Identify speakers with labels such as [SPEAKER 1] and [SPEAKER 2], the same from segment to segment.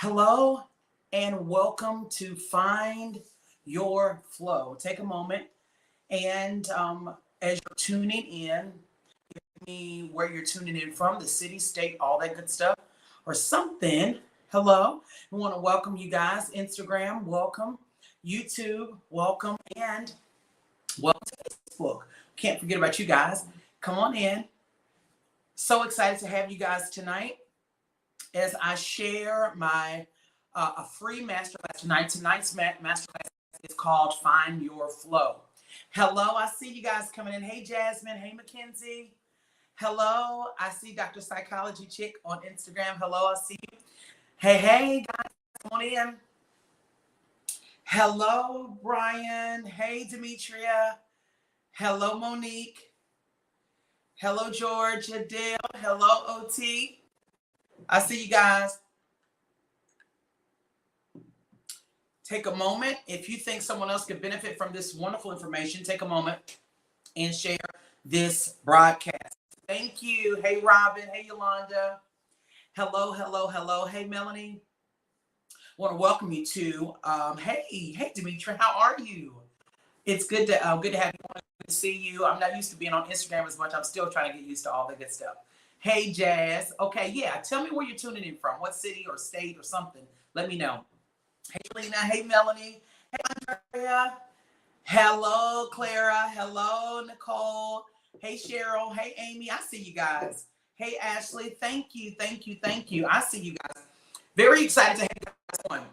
[SPEAKER 1] Hello and welcome to Find Your Flow. Take a moment and as you're tuning in, give me where you're tuning in from, the city, state, all that good stuff, or something. Hello. We want to welcome you guys. Instagram, welcome. YouTube, welcome. And welcome to Facebook. Can't forget about you guys. Come on in. So excited to have you guys tonight as I share my a free masterclass tonight. Tonight's masterclass is called Find Your Flow. Hello, I see you guys coming in. Hey, Jasmine. Hey, Mackenzie. Hello, I see Dr. Psychology Chick on Instagram. Hello, I see you. Hey, guys, come on in. Hello, Brian. Hey, Demetria. Hello, Monique. Hello, George, Adele. Hello, OT. I see you guys. Take a moment. If you think someone else could benefit from this wonderful information, take a moment and share this broadcast. Thank you. Hey, Robin. Hey, Yolanda. Hello. Hey, Melanie. I want to welcome you to, hey, Demetria, how are you? It's good to have you. Good to see you. I'm not used to being on Instagram as much. I'm still trying to get used to all the good stuff. Hey, Jazz. Okay, yeah. Tell me where you're tuning in from. What city or state or something. Let me know. Hey, Lena. Hey, Melanie. Hey, Andrea. Hello, Clara. Hello, Nicole. Hey, Cheryl. Hey, Amy. I see you guys. Hey, Ashley. Thank you. I see you guys. Very excited to have you guys on.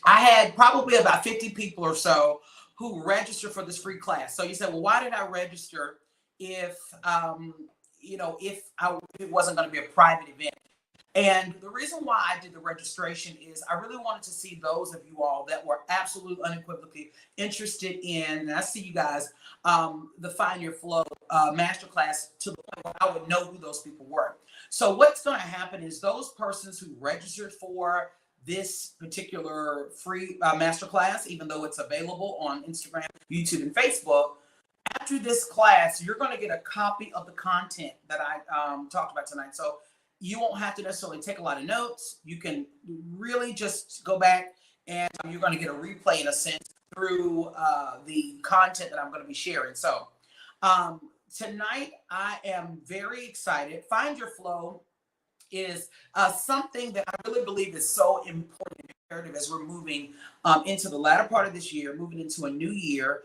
[SPEAKER 1] I had probably about 50 people or so who registered for this free class. So you said, well, why did I register if it wasn't going to be a private event? And the reason why I did the registration is I really wanted to see those of you all that were absolutely unequivocally interested in, and I see you guys, the Find Your Flow masterclass, to the point where I would know who those people were. So what's going to happen is those persons who registered for this particular free masterclass, even though it's available on Instagram, YouTube, and Facebook, after this class, you're going to get a copy of the content that I talked about tonight. So you won't have to necessarily take a lot of notes. You can really just go back and you're going to get a replay in a sense through the content that I'm going to be sharing. So tonight I am very excited. Find Your Flow is something that I really believe is so important and imperative as we're moving into the latter part of this year, moving into a new year.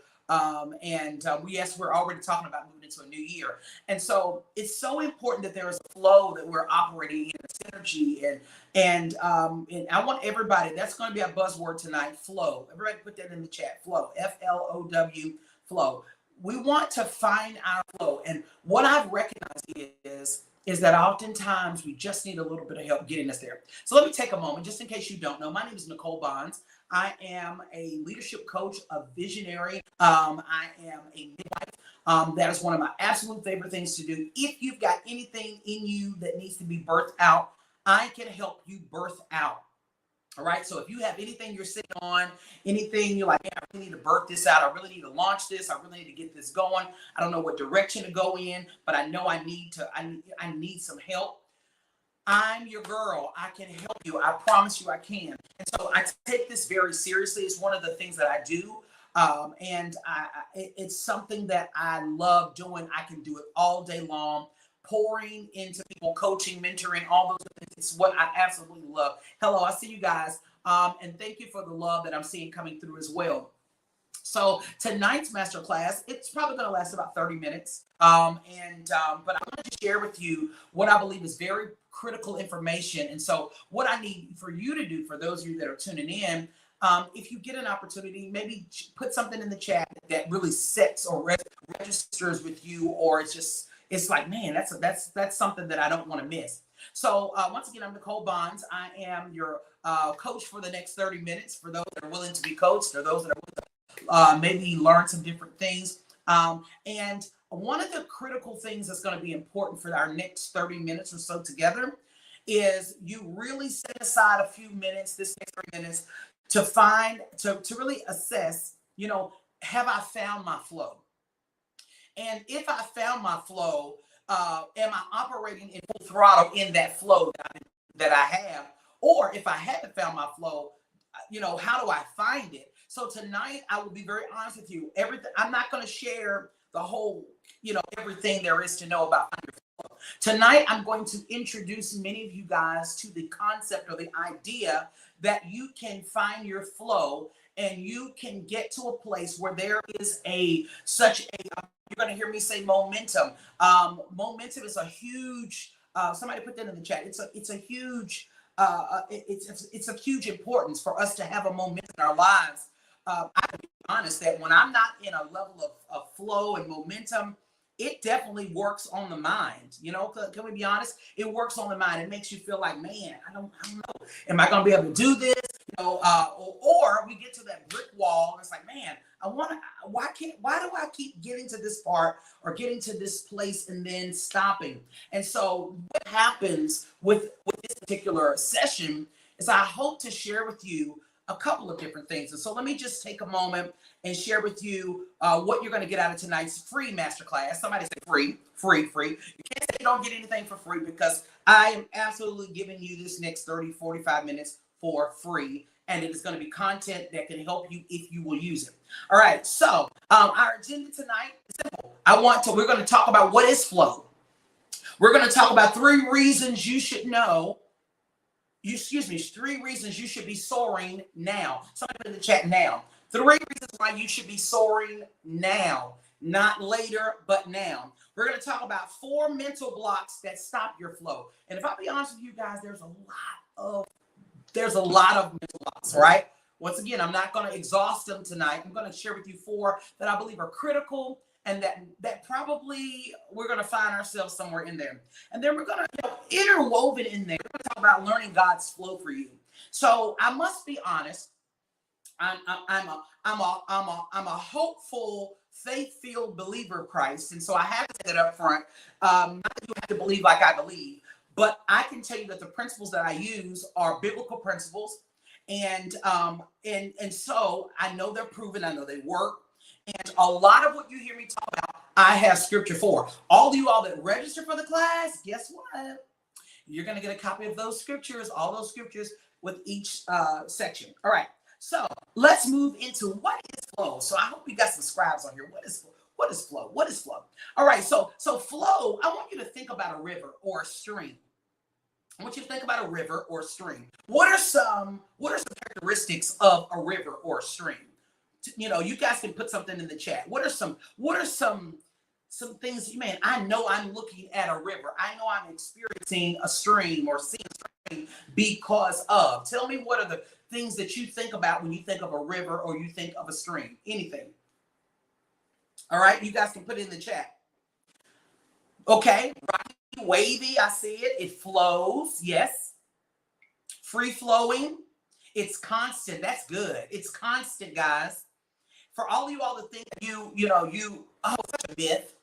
[SPEAKER 1] Yes, we're already talking about moving into a new year. And so it's so important that there is a flow that we're operating in, synergy, and I want everybody, that's going to be our buzzword tonight, flow. Everybody put that in the chat, flow, F-L-O-W, flow. We want to find our flow. And what I've recognized is that oftentimes we just need a little bit of help getting us there. So let me take a moment, just in case you don't know. My name is Nicole Bonds. I am a leadership coach, a visionary. I am a midwife. That is one of my absolute favorite things to do. If you've got anything in you that needs to be birthed out, I can help you birth out. All right. So if you have anything you're sitting on, anything you're like, man, I really need to birth this out. I really need to launch this. I really need to get this going. I don't know what direction to go in, but I know I need some help. I'm your girl. I can help you. I promise you I can. And so I take this very seriously. It's one of the things that I do. It's something that I love doing. I can do it all day long, pouring into people, coaching, mentoring, all those things. It's what I absolutely love. Hello, I see you guys. And thank you for the love that I'm seeing coming through as well. So tonight's masterclass, it's probably going to last about 30 minutes. But I wanted to share with you what I believe is very critical information. And so what I need for you to do, for those of you that are tuning in, if you get an opportunity, maybe put something in the chat that really sets or registers with you, or it's like, man, that's something that I don't want to miss. So once again, I'm Nicole Bonds. I am your coach for the next 30 minutes for those that are willing to be coached, or those that are willing to maybe learn some different things. And one of the critical things that's going to be important for our next 30 minutes or so together is you really set aside a few minutes, this next 30 minutes, to really assess, have I found my flow? And if I found my flow, am I operating in full throttle in that flow that I have? Or if I haven't found my flow, how do I find it? So tonight, I will be very honest with you. Everything, I'm not going to share the whole, everything there is to know about finding your flow. Tonight, I'm going to introduce many of you guys to the concept or the idea that you can find your flow and you can get to a place where there is you're going to hear me say momentum. Momentum is a huge, somebody put that in the chat. It's a huge, it's a huge importance for us to have a momentum in our lives. I can be honest that when I'm not in a level of flow and momentum, it definitely works on the mind. Can we be honest? It works on the mind. It makes you feel like, man, I don't know. Am I going to be able to do this? Or we get to that brick wall and it's like, man, why do I keep getting to this part or getting to this place and then stopping? And so what happens with this particular session is I hope to share with you a couple of different things. And so let me just take a moment and share with you what you're going to get out of tonight's free masterclass. Somebody say free. You can't say you don't get anything for free, because I am absolutely giving you this next 30, 45 minutes for free. And it is going to be content that can help you if you will use it. All right. So our agenda tonight is simple. We're going to talk about what is flow. We're going to talk about 3 reasons you should know. 3 reasons you should be soaring now. Somebody put in the chat now. 3 reasons why you should be soaring now, not later, but now. We're going to talk about 4 mental blocks that stop your flow. And if I'll be honest with you guys, there's a lot of mental blocks, right? Once again, I'm not going to exhaust them tonight. I'm going to share with you 4 that I believe are critical and that probably we're going to find ourselves somewhere in there. And then we're going to, interwoven in there, we're going to talk about learning God's flow for you. So I must be honest. I'm a hopeful, faith-filled believer of Christ, and so I have to say that up front. Not that you have to believe like I believe, but I can tell you that the principles that I use are biblical principles, and so I know they're proven. I know they work. And a lot of what you hear me talk about, I have scripture for. All of you all that register for the class, guess what? You're going to get a copy of those scriptures, all those scriptures with each section. All right. So let's move into what is flow. So I hope you got some scribes on here. What is flow? What is flow? All right. So flow, I want you to think about a river or a stream. I want you to think about a river or a stream. What are some characteristics of a river or a stream? You guys can put something in the chat. What are some things, man, I know I'm looking at a river. I know I'm experiencing a stream or seeing a stream because of. Tell me, what are the things that you think about when you think of a river or you think of a stream? Anything. All right, you guys can put it in the chat. Okay, rocky, wavy, I see it. It flows, yes. Free flowing. It's constant. That's good. It's constant, guys. For all of you all to think such a myth.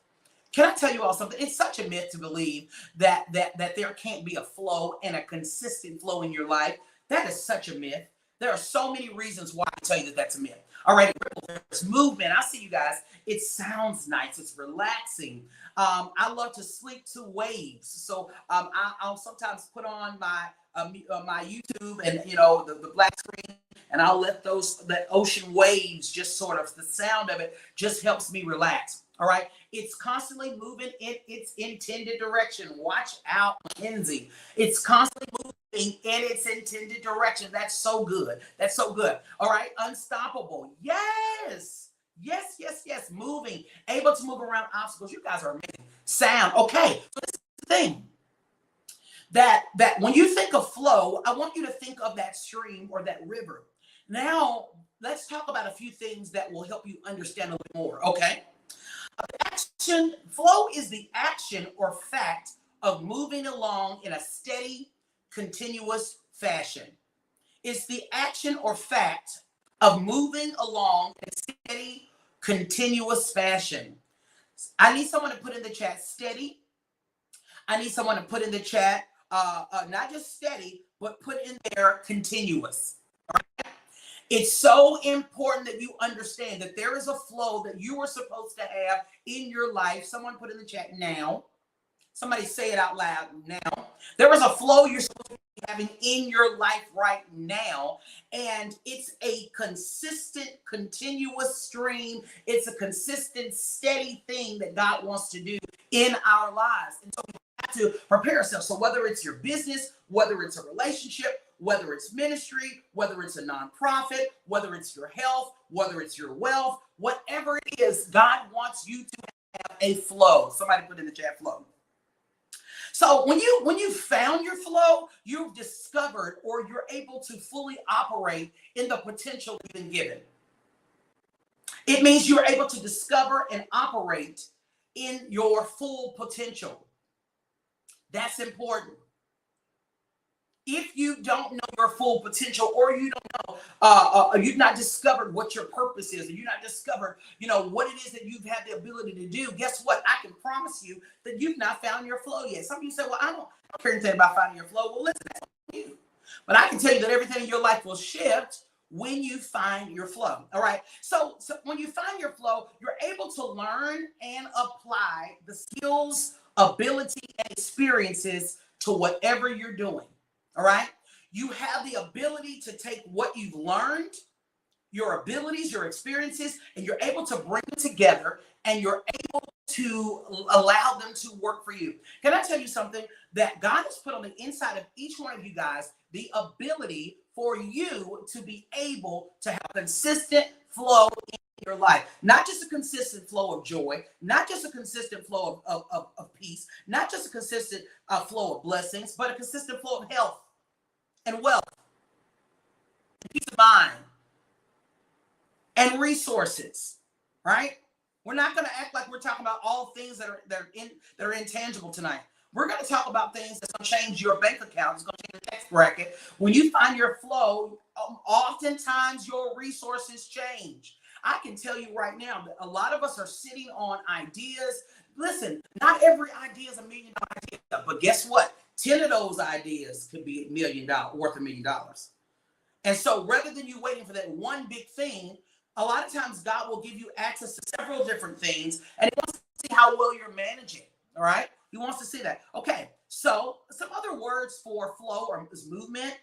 [SPEAKER 1] Can I tell you all something? It's such a myth to believe that there can't be a flow and a consistent flow in your life. That is such a myth. There are so many reasons why I tell you that that's a myth. All right, there's movement. I see you guys. It sounds nice. It's relaxing. I love to sleep to waves. So I'll sometimes put on my YouTube and the black screen, and I'll let that ocean waves just sort of, the sound of it just helps me relax. All right. It's constantly moving in its intended direction. Watch out, Mackenzie. It's constantly moving in its intended direction. That's so good. That's so good. All right. Unstoppable. Yes. Yes. Moving. Able to move around obstacles. You guys are amazing. Sound. Okay. So this is the thing. That when you think of flow, I want you to think of that stream or that river. Now, let's talk about a few things that will help you understand a little more. Okay. Flow is the action or fact of moving along in a steady, continuous fashion. It's the action or fact of moving along in a steady, continuous fashion. I need someone to put in the chat steady. I need someone to put in the chat, not just steady, but put in there continuous. All right? It's so important that you understand that there is a flow that you are supposed to have in your life. Someone put in the chat now. Somebody say it out loud now. There is a flow you're supposed to having in your life right now. And it's a consistent, continuous stream. It's a consistent, steady thing that God wants to do in our lives. And so we have to prepare ourselves. So whether it's your business, whether it's a relationship, whether it's ministry, whether it's a nonprofit, whether it's your health, whether it's your wealth, whatever it is, God wants you to have a flow. Somebody put in the chat, flow. So when you found your flow, you've discovered, or you're able to fully operate in the potential you've been given. It means you're able to discover and operate in your full potential. That's important. If you don't know your full potential, or you don't know, you've not discovered what your purpose is, and you've not discovered, what it is that you've had the ability to do, guess what? I can promise you that you've not found your flow yet. Some of you say, well, I don't care anything about finding your flow. Well, listen, that's on you. But I can tell you that everything in your life will shift when you find your flow. All right. So when you find your flow, you're able to learn and apply the skills, ability, and experiences to whatever you're doing. All right. You have the ability to take what you've learned, your abilities, your experiences, and you're able to bring them together, and you're able to allow them to work for you. Can I tell you something? That God has put on the inside of each one of you guys the ability for you to be able to have consistent flow in your life. Not just a consistent flow of joy, not just a consistent flow of peace, not just a consistent flow of blessings, but a consistent flow of health and wealth, and peace of mind, and resources, right? We're not going to act like we're talking about all things that are intangible tonight. We're going to talk about things that's going to change your bank account. It's going to change your tax bracket. When you find your flow, oftentimes your resources change. I can tell you right now that a lot of us are sitting on ideas. Listen, not every idea is $1 million idea, but guess what? 10 of those ideas could be worth $1 million. And so rather than you waiting for that one big thing, a lot of times God will give you access to several different things, and He wants to see how well you're managing. All right. He wants to see that. Okay. So some other words for flow is movement,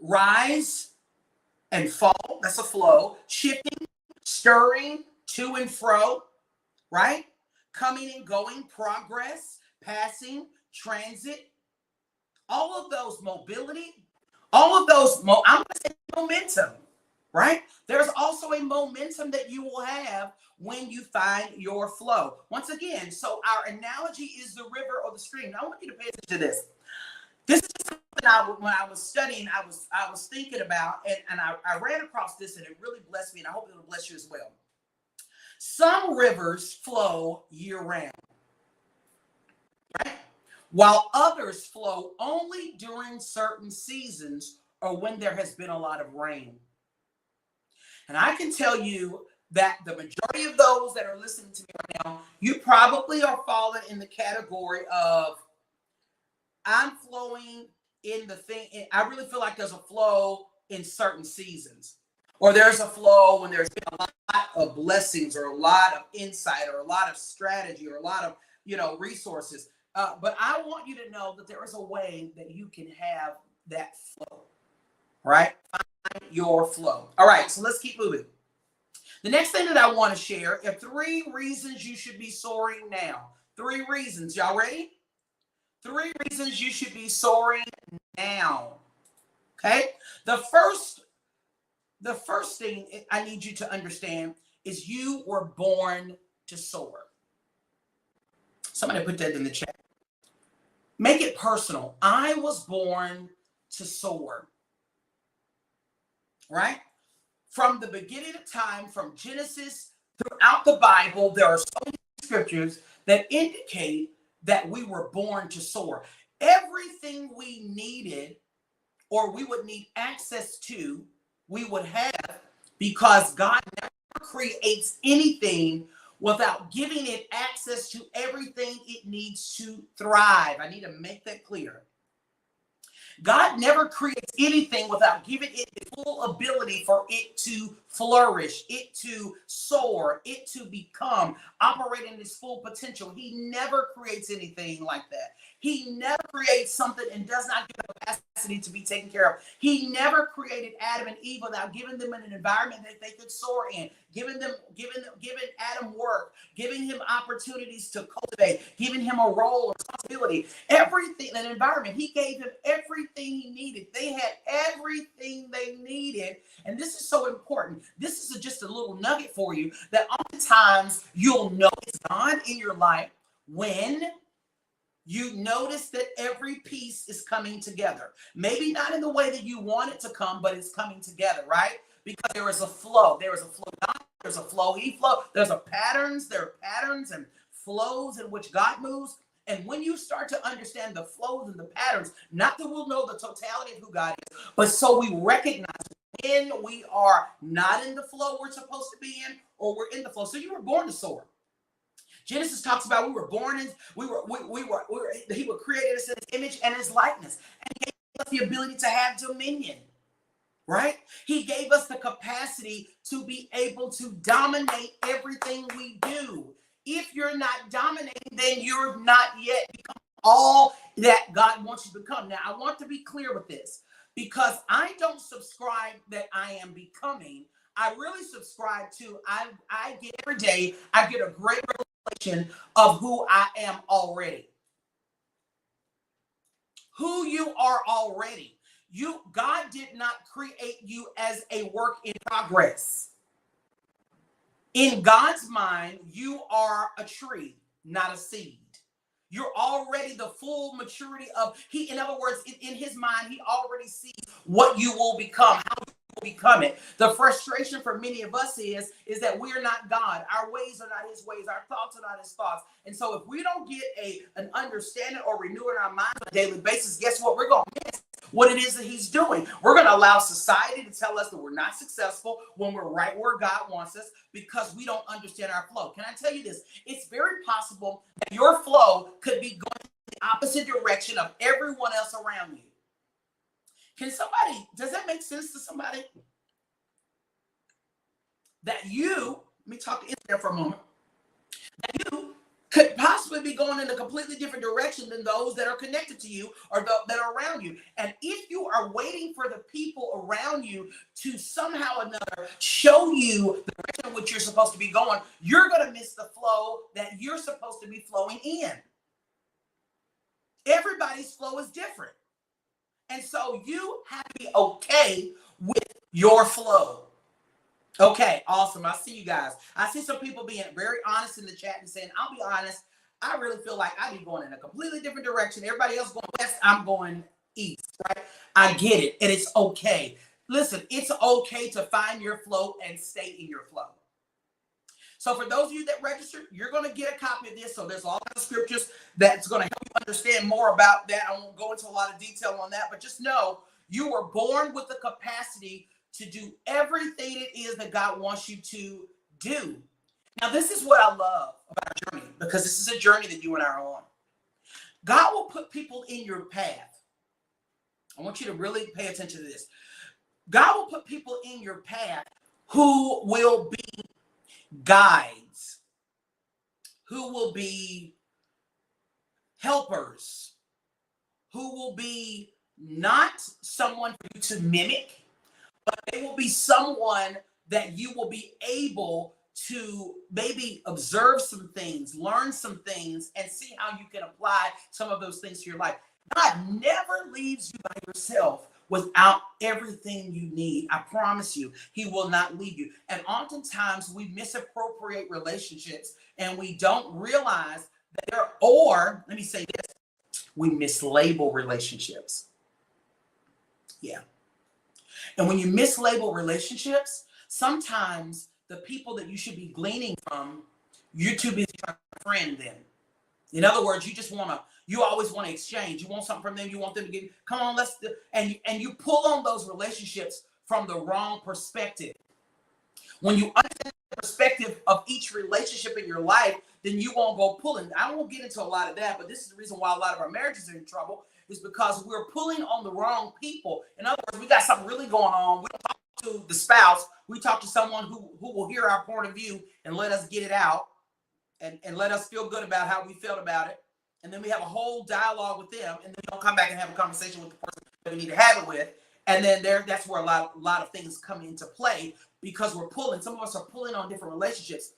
[SPEAKER 1] rise and fall. That's a flow. Shifting, stirring, to and fro, right? Coming and going, progress, passing, transit, all of those mobility, all of those, I'm going to say momentum, right? There's also a momentum that you will have when you find your flow. Once again, so our analogy is the river or the stream. Now, I want you to pay attention to this. This is something when I was studying, I was thinking about, and I ran across this, and it really blessed me, and I hope it will bless you as well. Some rivers flow year-round, right? While others flow only during certain seasons or when there has been a lot of rain. And I can tell you that the majority of those that are listening to me right now, you probably are falling in the category of, I'm flowing in the thing. I really feel like there's a flow in certain seasons, or there's a flow when there's been a lot of blessings, or a lot of insight, or a lot of strategy, or a lot of, resources. But I want you to know that there is a way that you can have that flow, right? Find your flow. All right, so let's keep moving. The next thing that I want to share are 3 reasons you should be soaring now. 3 reasons. Y'all ready? 3 reasons you should be soaring now. Okay? The first thing I need you to understand is you were born to soar. Somebody put that in the chat. Make it personal. I was born to soar. Right? From the beginning of time, from Genesis throughout the Bible, there are so many scriptures that indicate that we were born to soar. Everything we needed, or we would need access to, we would have, because God never creates anything without giving it access to everything it needs to thrive. I need to make that clear. God never creates anything without giving it the full ability for it to flourish, it to soar, it to become, operate in its full potential. He never creates anything like that. He never creates something and does not give the capacity to be taken care of. He never created Adam and Eve without giving them an environment that they could soar in, giving Adam work, giving him opportunities to cultivate, giving him a role or responsibility, everything, an environment. He gave him everything he needed. They had everything they needed. And this is so important. This is just a little nugget for you that oftentimes you'll know it's God in your life when you notice that every piece is coming together. Maybe not in the way that you want it to come, but it's coming together, right? Because there is a flow. There is a flow. There's a flow. He flow. There are patterns and flows in which God moves. And when you start to understand the flows and the patterns, not that we'll know the totality of who God is, but so we recognize when we are not in the flow we're supposed to be in, or we're in the flow. So you were born to soar. Genesis talks about we were born in, he was created us in his image and his likeness. And he gave us the ability to have dominion, right? He gave us the capacity to be able to dominate everything we do. If you're not dominating, then you're not yet become all that God wants you to become. Now, I want to be clear with this because I don't subscribe that I am becoming. I really subscribe to, I get every day, I get a great revelation of who I am already. Who you are already. God did not create you as a work in progress. In God's mind, you are a tree, not a seed. You're already the full maturity of in other words, in his mind, he already sees what you will become, how you will become it. The frustration for many of us is that we're not God. Our ways are not his ways. Our thoughts are not his thoughts. And so if we don't get an understanding or renew in our mind on a daily basis, guess what? We're going to miss what it is that he's doing. We're going to allow society to tell us that we're not successful when we're right where God wants us because we don't understand our flow. Can I tell you this? It's very possible that your flow could be going in the opposite direction of everyone else around you. Does that make sense to somebody? That let me talk to Israel for a moment, that you could possibly be going in a completely different direction than those that are connected to you or that are around you. And if you are waiting for the people around you to somehow or another show you the direction in which you're supposed to be going, you're going to miss the flow that you're supposed to be flowing in. Everybody's flow is different. And so you have to be okay with your flow. Okay, awesome. I see you guys. I see some people being very honest in the chat and saying, I'll be honest, I really feel like I be going in a completely different direction. Everybody else going west, I'm going east, right? I get it, and it's okay. Listen, it's okay to find your flow and stay in your flow. So for those of you that registered, you're going to get a copy of this. So there's all kinds of scriptures that's going to help you understand more about that. I won't go into a lot of detail on that, but just know you were born with the capacity to do everything it is that God wants you to do. Now, this is what I love about our journey, because this is a journey that you and I are on. God will put people in your path. I want you to really pay attention to this. God will put people in your path who will be guides, who will be helpers, who will be not someone for you to mimic, but they will be someone that you will be able to maybe observe some things, learn some things, and see how you can apply some of those things to your life. God never leaves you by yourself without everything you need. I promise you, he will not leave you. And oftentimes we misappropriate relationships and we don't realize that let me say this, we mislabel relationships. Yeah. And when you mislabel relationships, sometimes the people that you should be gleaning from, you're too busy trying to friend them. In other words, you always want to exchange. You want something from them. You want them to give you, come on, and you pull on those relationships from the wrong perspective. When you understand the perspective of each relationship in your life, then you won't go pulling. I won't get into a lot of that, but this is the reason why a lot of our marriages are in trouble, is because we're pulling on the wrong people. In other words, we got something really going on. We don't talk to the spouse, we talk to someone who will hear our point of view and let us get it out and let us feel good about how we felt about it. And then we have a whole dialogue with them, and then we don't come back and have a conversation with the person that we need to have it with. And then that's where a lot of things come into play, because we're pulling. Some of us are pulling on different relationships.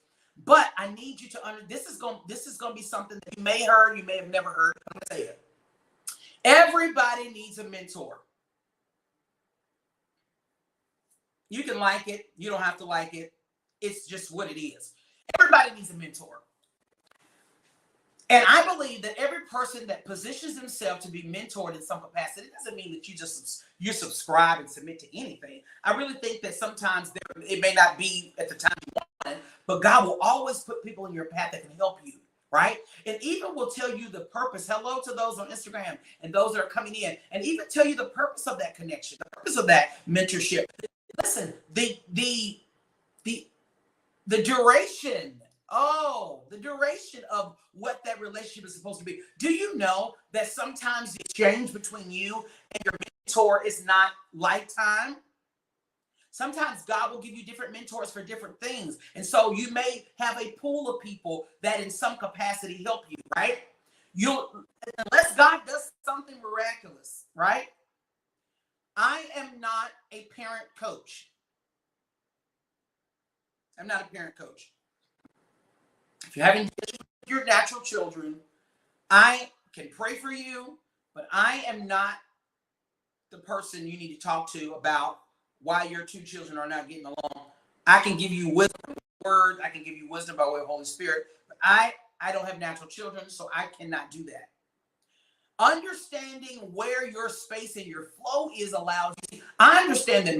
[SPEAKER 1] But I need you to understand, this is going to be something that you may heard, you may have never heard. I'm going to tell you. Everybody needs a mentor. You can like it. You don't have to like it. It's just what it is. Everybody needs a mentor. And I believe that every person that positions themselves to be mentored in some capacity, it doesn't mean that you subscribe and submit to anything. I really think that sometimes it may not be at the time you want it, but God will always put people in your path that can help you, right? And even will tell you the purpose. Hello to those on Instagram and those that are coming in, and even tell you the purpose of that connection, the purpose of that mentorship. Listen, the duration. Oh, the duration of what that relationship is supposed to be. Do you know that sometimes the exchange between you and your mentor is not lifetime? Sometimes God will give you different mentors for different things. And so you may have a pool of people that in some capacity help you, right? Unless God does something miraculous, right? I am not a parent coach. I'm not a parent coach. If you're having your natural children, I can pray for you, but I am not the person you need to talk to about why your two children are not getting along. I can give you wisdom by word. I can give you wisdom by way of Holy Spirit. But I don't have natural children, so I cannot do that. Understanding where your space and your flow is allows you. I understand that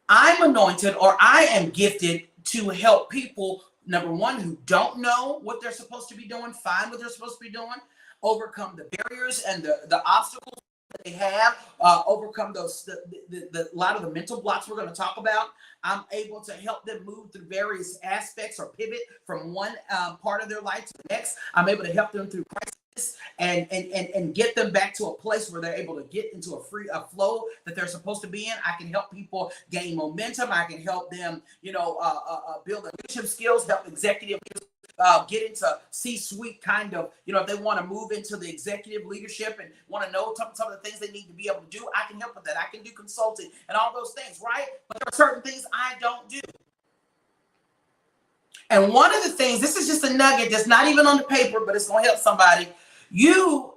[SPEAKER 1] I'm anointed, or I am gifted to help people, number one, who don't know what they're supposed to be doing, find what they're supposed to be doing, overcome the barriers and the obstacles that they have, overcome those a lot of the mental blocks we're going to talk about. I'm able to help them move through various aspects or pivot from one part of their life to the next. I'm able to help them through crisis and get them back to a place where they're able to get into a flow that they're supposed to be in. I can help people gain momentum. I can help them, build their leadership skills, help executive get into C-suite kind of, if they want to move into the executive leadership and want to know some of the things they need to be able to do, I can help with that. I can do consulting and all those things, right? But there are certain things I don't do. And one of the things, this is just a nugget that's not even on the paper, but it's going to help somebody. You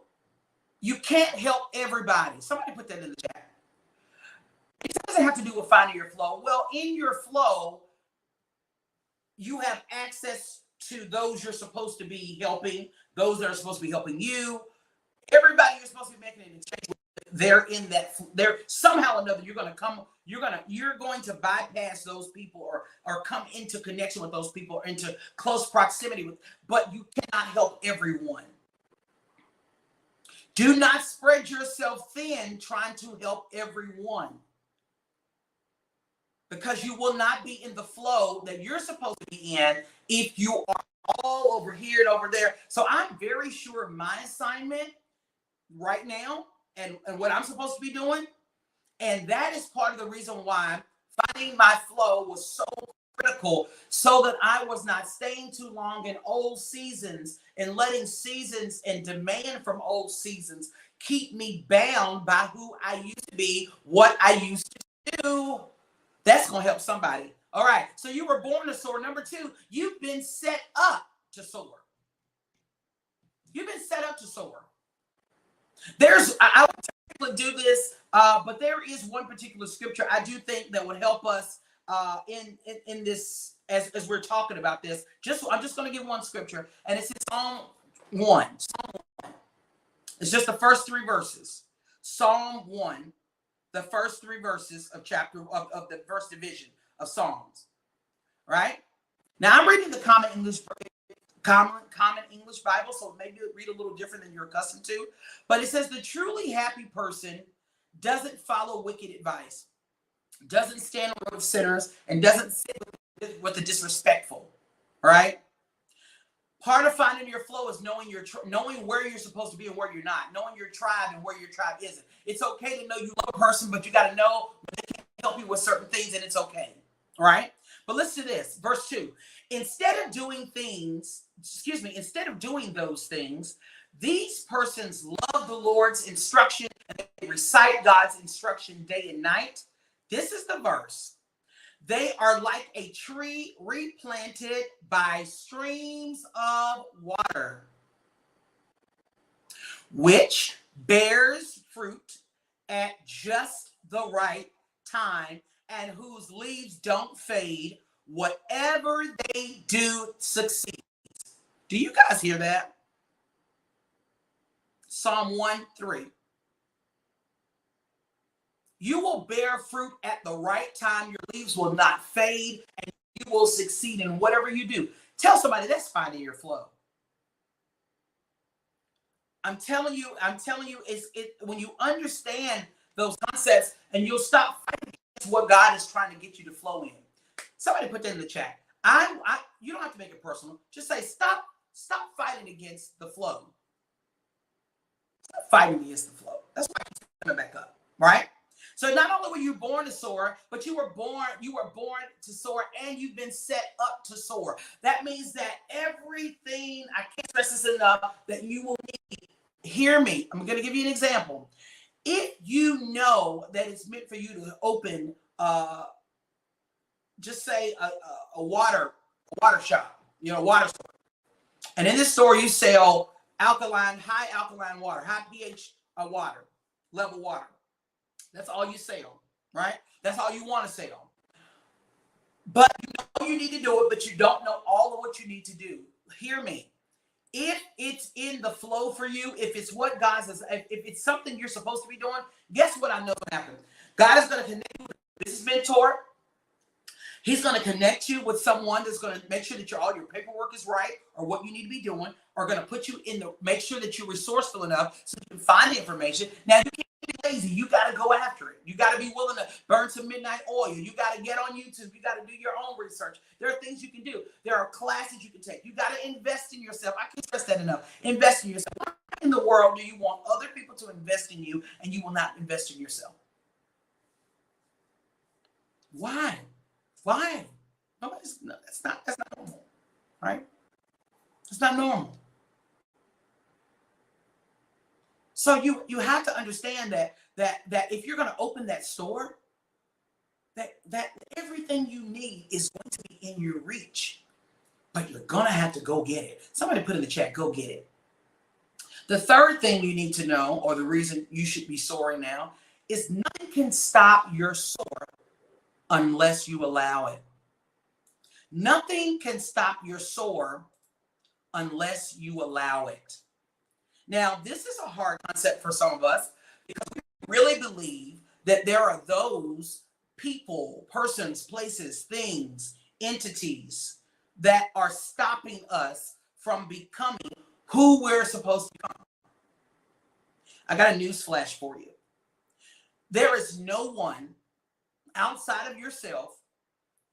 [SPEAKER 1] can't help everybody. Somebody put that in the chat. It doesn't have to do with finding your flow. Well, in your flow, you have access to those you're supposed to be helping, those that are supposed to be helping you. Everybody you're supposed to be making an exchange with, they're in that. They're somehow or another. You're going to bypass those people or come into connection with those people or into close proximity with. But you cannot help everyone. Do not spread yourself thin trying to help everyone, because you will not be in the flow that you're supposed to be in if you are all over here and over there. So I'm very sure my assignment right now and what I'm supposed to be doing, and that is part of the reason why finding my flow was so critical, so that I was not staying too long in old seasons and letting seasons and demand from old seasons keep me bound by who I used to be, what I used to do. That's going to help somebody. All right. So you were born to soar. Number two, you've been set up to soar. You've been set up to soar. I would typically do this, but there is one particular scripture I do think that would help us in this as we're talking about this. I'm just going to give one scripture, and it's in Psalm 1. Psalm 1. It's just the first three verses. Psalm 1. The first three verses of of the first division of Psalms. Right? Now I'm reading the Common English Bible, so maybe read a little different than you're accustomed to. But it says the truly happy person doesn't follow wicked advice, doesn't stand on the road of sinners, and doesn't sit with the disrespectful. All right? Part of finding your flow is knowing where you're supposed to be and where you're not, knowing your tribe and where your tribe isn't. It's okay to know you love a person, but you got to know when they can't help you with certain things, and it's okay. All right. But listen to this, verse 2. Instead of doing those things, these persons love the Lord's instruction and they recite God's instruction day and night. This is the verse. They are like a tree replanted by streams of water, which bears fruit at just the right time, and whose leaves don't fade. Whatever they do succeeds. Do you guys hear that? Psalm 1:3. You will bear fruit at the right time. Your leaves will not fade, and you will succeed in whatever you do. Tell somebody that's finding your flow. I'm telling you, when you understand those concepts, and you'll stop fighting against what God is trying to get you to flow in. Somebody put that in the chat. You don't have to make it personal. Just say, stop fighting against the flow. Stop fighting against the flow. That's why I keep coming back up, right? So not only were you born to soar, but you were born to soar, and you've been set up to soar. That means that everything, I can't stress this enough, that you will need. Hear me. I'm going to give you an example. If you know that it's meant for you to open, just say a water shop, water store. And in this store, you sell high alkaline water, high pH water, level water. That's all you sell, right? That's all you want to sell. But you know you need to do it, but you don't know all of what you need to do. Hear me. If it's in the flow for you, if it's what God says, if it's something you're supposed to be doing, guess what I know will happen? God is going to connect you with a business mentor. He's going to connect you with someone that's going to make sure that all your paperwork is right, or what you need to be doing, or going to put you make sure that you're resourceful enough so you can find the information. Now, you can't be lazy. You got to go after it. You got to be willing to burn some midnight oil. You got to get on YouTube. You got to do your own research. There are things you can do. There are classes you can take. You got to invest in yourself. I can't stress that enough. Invest in yourself. Why in the world do you want other people to invest in you and you will not invest in yourself? Why? Why? That's not normal, right? It's not normal. So you have to understand that if you're going to open that store, that everything you need is going to be in your reach, but you're going to have to go get it. Somebody put in the chat, go get it. The third thing you need to know, or the reason you should be soaring now, is nothing can stop your soar unless you allow it. Nothing can stop your soar unless you allow it. Now, this is a hard concept for some of us because we really believe that there are those people, persons, places, things, entities that are stopping us from becoming who we're supposed to become. I got a news flash for you. There is no one outside of yourself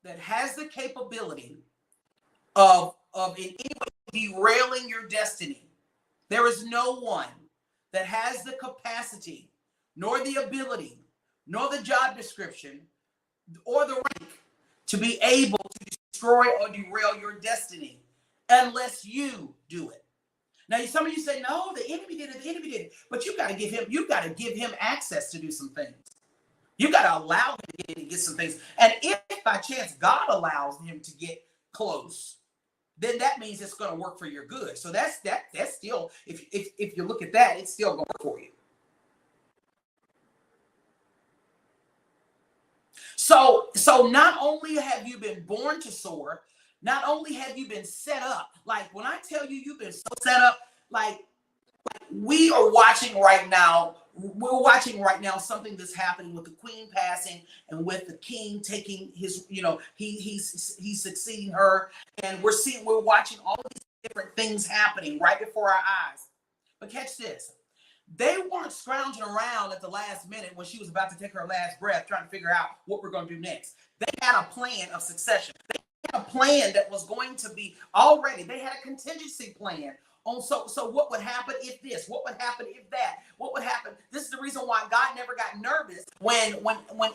[SPEAKER 1] that has the capability of in any way derailing your destiny. There is no one that has the capacity, nor the ability, nor the job description, or the rank to be able to destroy or derail your destiny unless you do it. Now, some of you say, no, the enemy did it, but you got to give him access to do some things. You got to allow him to get in and get some things. And if by chance God allows him to get close, then that means it's going to work for your good. So that's still, if you look at that, it's still going to work for you. So not only have you been born to soar, not only have you been set up, like when I tell you you've been so set up, like we are watching right now. We're watching right now something that's happening with the queen passing and with the king taking his, he's succeeding her. And we're watching all of these different things happening right before our eyes. But catch this. They weren't scrounging around at the last minute when she was about to take her last breath, trying to figure out what we're going to do next. They had a plan of succession. They had a plan that was going to be already. They had a contingency plan. So what would happen if this? What would happen if that? What would happen? This is the reason why God never got nervous when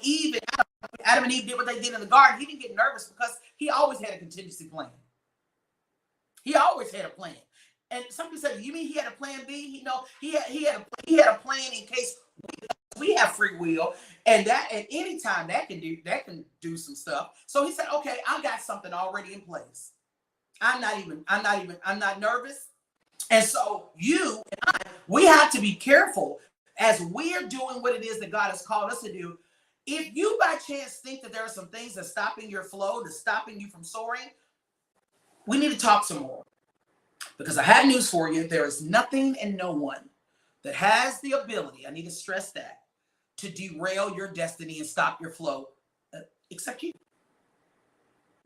[SPEAKER 1] Eve and Adam Adam and Eve did what they did in the garden, he didn't get nervous because he always had a contingency plan. He always had a plan. And some people say, you mean he had a plan B? He had a plan in case we have free will, and that at any time that can do some stuff. So he said, okay, I got something already in place. I'm not nervous. And so you and I, we have to be careful as we're doing what it is that God has called us to do. If you by chance think that there are some things that's stopping your flow, that's stopping you from soaring, we need to talk some more. Because I have news for you. There is nothing and no one that has the ability, I need to stress that, to derail your destiny and stop your flow, except you.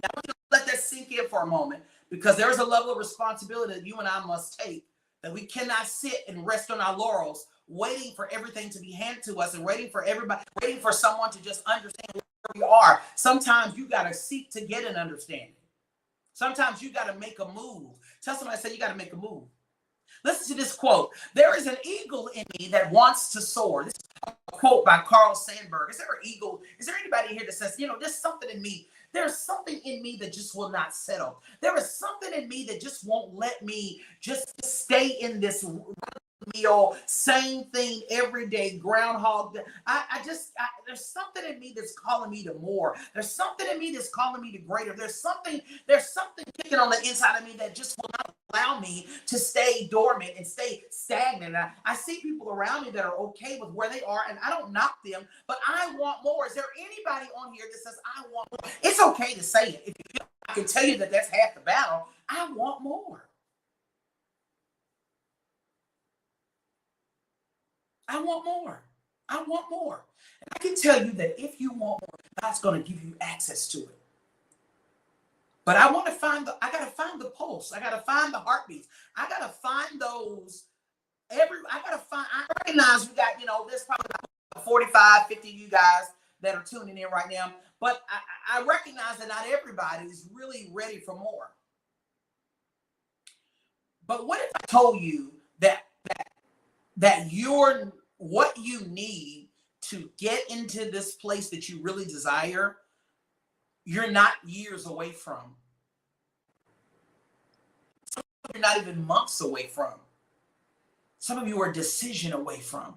[SPEAKER 1] Now, let that sink in for a moment, because there is a level of responsibility that you and I must take, that we cannot sit and rest on our laurels, waiting for everything to be handed to us and waiting for someone to just understand where we are. Sometimes you got to seek to get an understanding. Sometimes you got to make a move. Tell somebody, say you got to make a move. Listen to this quote. There is an eagle in me that wants to soar. This is a quote by Carl Sandburg. Is there an eagle? Is there anybody here that says, there's something in me. There's something in me that just will not settle. There is something in me that just won't let me just stay in this meal, same thing every day, groundhog. There's something in me that's calling me to more. There's something in me that's calling me to greater. There's something kicking on the inside of me that just will not allow me to stay dormant and stay stagnant. I see people around me that are okay with where they are, and I don't knock them, but I want more. Is there anybody on here that says, I want more? It's okay to say it. If you feel, I can tell you that that's half the battle. I want more. I want more. I want more. And I can tell you that if you want more, God's going to give you access to it. But I got to find the pulse. I got to find the heartbeats. I got to find those. I recognize we got, there's probably about 45, 50 of you guys that are tuning in right now. But I recognize that not everybody is really ready for more. But what if I told you that you're what you need to get into this place that you really desire, you're not years away from. Some of you are not even months away from. Some of you are a decision away from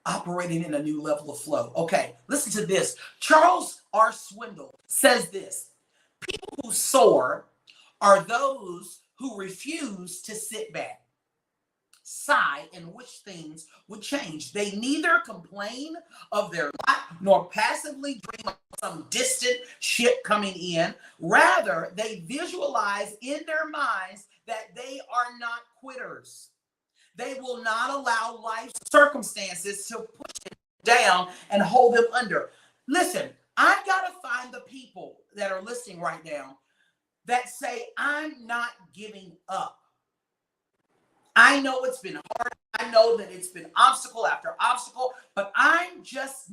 [SPEAKER 1] operating in a new level of flow. Okay, listen to this. Charles R. Swindoll says this: people who soar are those who refuse to sit back, sigh, and wish things would change. They neither complain of their lot nor passively dream of some distant ship coming in. Rather, they visualize in their minds that they are not quitters. They will not allow life's circumstances to push them down and hold them under. Listen, I've got to find the people that are listening right now that say, I'm not giving up. I know it's been hard. I know that it's been obstacle after obstacle, but I just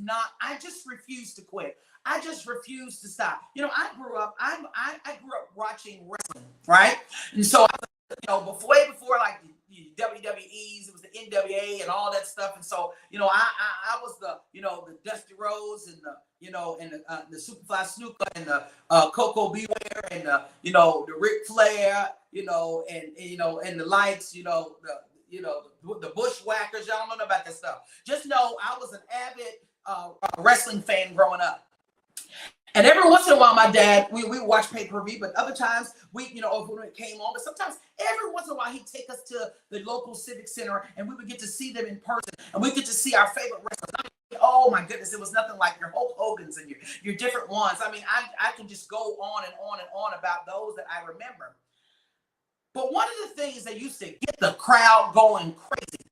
[SPEAKER 1] refuse to quit. I just refuse to stop. I grew up watching wrestling, right? And so, way before like the WWEs, it was the NWA and all that stuff. And so, I was the Dusty Rhodes and the Superfly Snuka and the Coco Beware and the Ric Flair, and the lights, the Bushwhackers. Y'all don't know about that stuff. Just know I was an avid wrestling fan growing up. And every once in a while, my dad, we watch pay-per-view, but other times when it came on, but sometimes every once in a while he'd take us to the local civic center and we would get to see them in person and we get to see our favorite wrestlers. Oh my goodness, it was nothing like your Hulk Hogan's and your different ones. I mean, I can just go on and on and on about those that I remember. But one of the things that used to get the crowd going crazy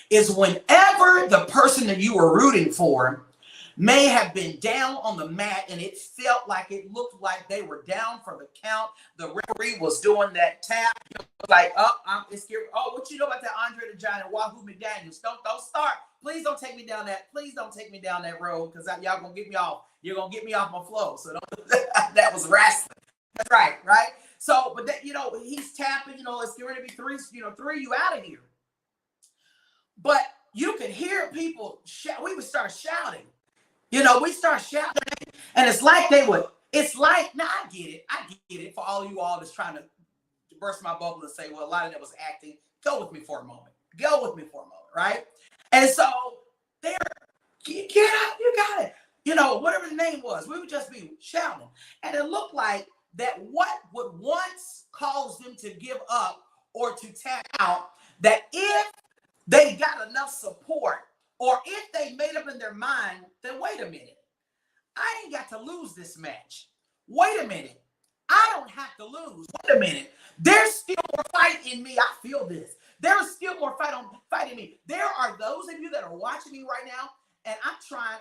[SPEAKER 1] is whenever the person that you were rooting for may have been down on the mat and it looked like they were down for the count. The referee was doing that tap, like, it's scary. Oh, what you know about that Andre the Giant and Wahoo McDaniels? Don't start. Please don't take me down that road, because y'all gonna get me off. You're gonna get me off my flow. So that was wrestling. That's right. So, but that, he's tapping. It's going to be three you out of here. But you could hear people shout. We would start shouting. You know, we start shouting, and it's like they would. It's like, now I get it. I get it. For all you all that's trying to burst my bubble and say, well, a lot of that was acting. Go with me for a moment. Go with me for a moment, right? And so there, get out, you got it. You know, whatever the name was, we would just be shouting. And it looked like that what would once cause them to give up or to tap out, that if they got enough support, or if they made up in their mind, then wait a minute, I ain't got to lose this match. Wait a minute, I don't have to lose. Wait a minute, there's still more fight in me. I feel this. There's still more fight in me. There are those of you that are watching me right now, and I'm trying.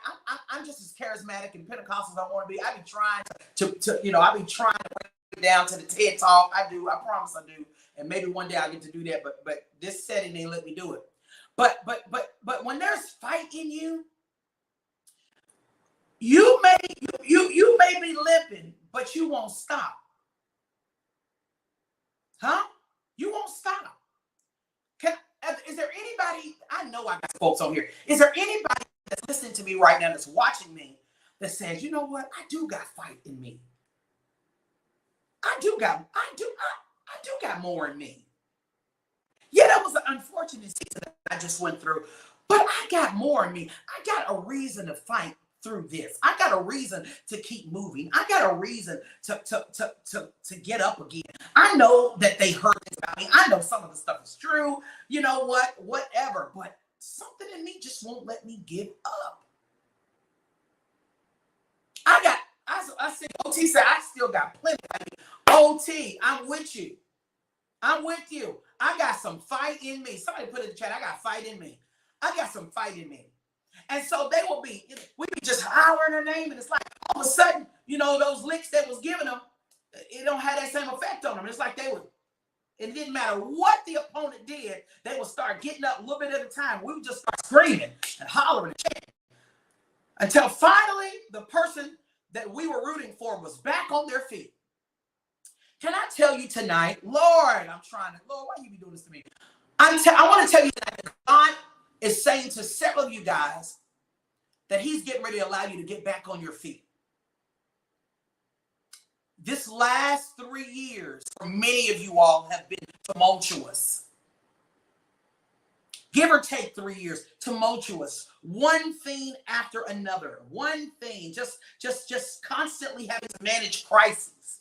[SPEAKER 1] I'm just as charismatic and Pentecostal as I want to be. I be trying to you know, I be trying to bring it down to the TED Talk. I do. I promise I do. And maybe one day I'll get to do that. But this setting ain't let me do it. But when there's fight in you, you may be limping, but you won't stop. Huh? You won't stop. Is there anybody, I know I got folks on here, is there anybody that's listening to me right now, that's watching me, that says, you know what, I do got fight in me. I do got more in me. Yeah, that was an unfortunate season that I just went through, but I got more in me. I got a reason to fight through this. I got a reason to keep moving. I got a reason to get up again. I know that they heard this about me. I know some of the stuff is true. You know what? Whatever. But something in me just won't let me give up. I said, OT said, I still got plenty. OT, I'm with you. I'm with you. I got some fight in me. Somebody put in the chat, I got fight in me. I got some fight in me. And so we be just hollering her name, and it's like all of a sudden, you know, those licks that was giving them, it don't have that same effect on them. It's like it didn't matter what the opponent did, they would start getting up a little bit at a time. We would just start screaming and hollering and chanting until finally the person that we were rooting for was back on their feet. Can I tell you tonight, Lord, Lord, why you be doing this to me? I want to tell you that God is saying to several of you guys that he's getting ready to allow you to get back on your feet. This last 3 years, for many of you all, have been tumultuous. Give or take 3 years, tumultuous. One thing after another. One thing, just constantly having to manage crisis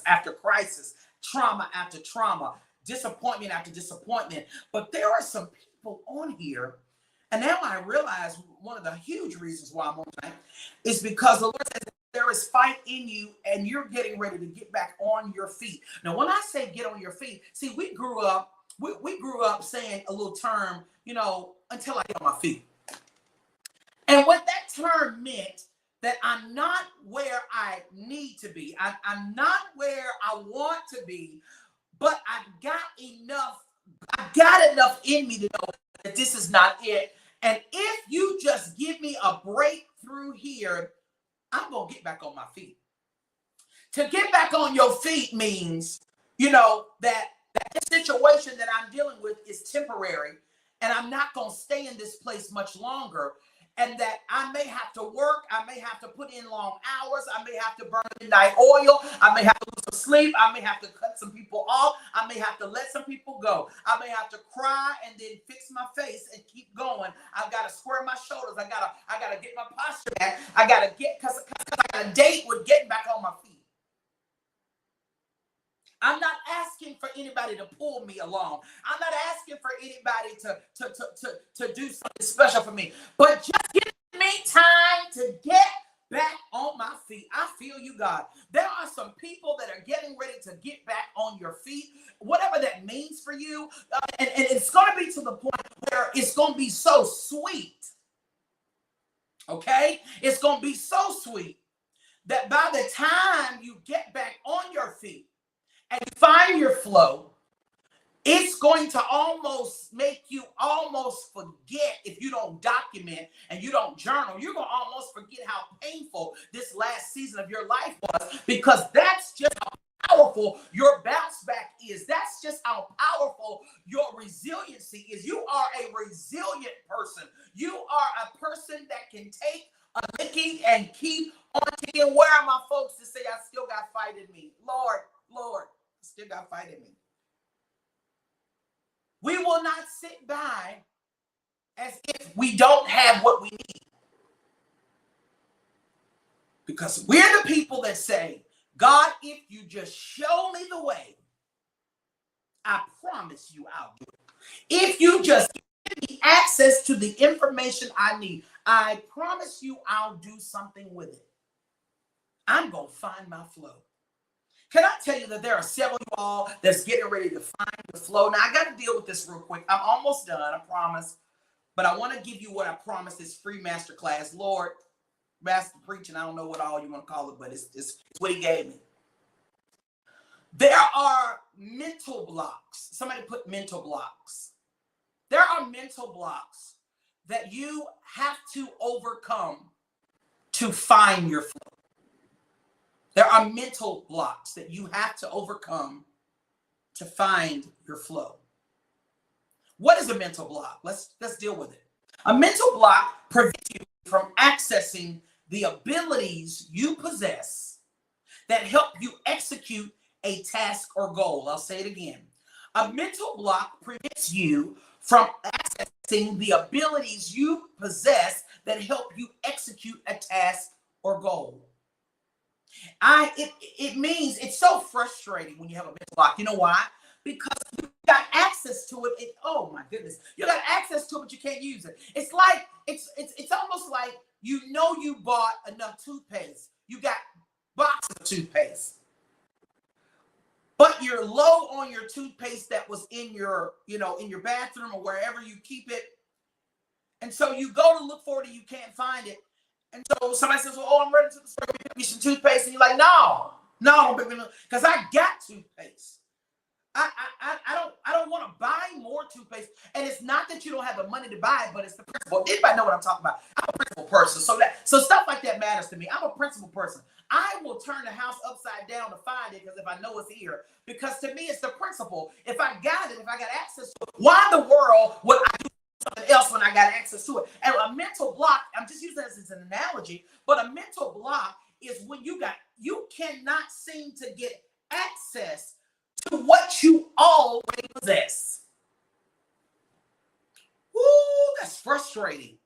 [SPEAKER 1] after crisis, trauma after trauma, disappointment after disappointment. But there are some people on here, and now I realize one of the huge reasons why I'm on tonight is because the Lord says there is fight in you, and you're getting ready to get back on your feet. Now, when I say get on your feet, see, we grew up saying a little term, you know, until I get on my feet. And what that term meant, that I'm not where I need to be. I'm not where I want to be, but I've got enough in me to know that this is not it. And if you just give me a breakthrough here, I'm going to get back on my feet. To get back on your feet means, you know, that the situation that I'm dealing with is temporary, and I'm not going to stay in this place much longer. And that I may have to work, I may have to put in long hours, I may have to burn midnight oil, I may have to lose some sleep, I may have to cut some people off, I may have to let some people go, I may have to cry and then fix my face and keep going. I've got to square my shoulders, I gotta get my posture back, because I got a date with getting back on my feet. I'm not asking for anybody to pull me along. I'm not asking for anybody to do something special for me. But just give me time to get back on my feet. I feel you, God. There are some people that are getting ready to get back on your feet, whatever that means for you. And it's going to be to the point where it's going to be so sweet. Okay? It's going to be so sweet that by the time you get back on your feet, and find your flow, it's going to almost make you almost forget, if you don't document and you don't journal, you're going to almost forget how painful this last season of your life was, because that's just how powerful your bounce back is. That's just how powerful your resiliency is. You are a resilient person. You are a person that can take licking and keep on ticking. Where are my folks to say I still got fight in me? Lord, Lord, I still got fight in me. We will not sit by as if we don't have what we need. Because we're the people that say, God, if you just show me the way, I promise you I'll do it. If you just give me access to the information I need, I promise you I'll do something with it. I'm going to find my flow. Can I tell you that there are several of you all that's getting ready to find the flow? Now, I got to deal with this real quick. I'm almost done, I promise. But I want to give you what I promised, this free masterclass. Lord, master preaching, I don't know what all you want to call it, but it's what he gave me. There are mental blocks. Somebody put mental blocks. There are mental blocks that you have to overcome to find your flow. There are mental blocks that you have to overcome to find your flow. What is a mental block? Let's deal with it. A mental block prevents you from accessing the abilities you possess that help you execute a task or goal. I'll say it again. A mental block prevents you from accessing the abilities you possess that help you execute a task or goal. It means it's so frustrating when you have a mental block. You know why? Because you got access to it. Oh my goodness, you got access to it, but you can't use it. It's like it's almost like you bought enough toothpaste. You got boxes of toothpaste, but you're low on your toothpaste that was in your in your bathroom or wherever you keep it, and so you go to look for it and you can't find it. And so somebody says, well, I'm ready to the store, pick me some toothpaste. And you're like, no, don't pick me up, because I got toothpaste. I don't want to buy more toothpaste. And it's not that you don't have the money to buy it, but it's the principle. Anybody know what I'm talking about? I'm a principle person. So stuff like that matters to me. I'm a principle person. I will turn the house upside down to find it, because if I know it's here, because to me, it's the principle. If I got it, if I got access to it, why in the world would I do something else when I got access to it? And a mental block, I'm just using this as an analogy, but a mental block is when you cannot seem to get access to what you already possess. Woo, that's frustrating.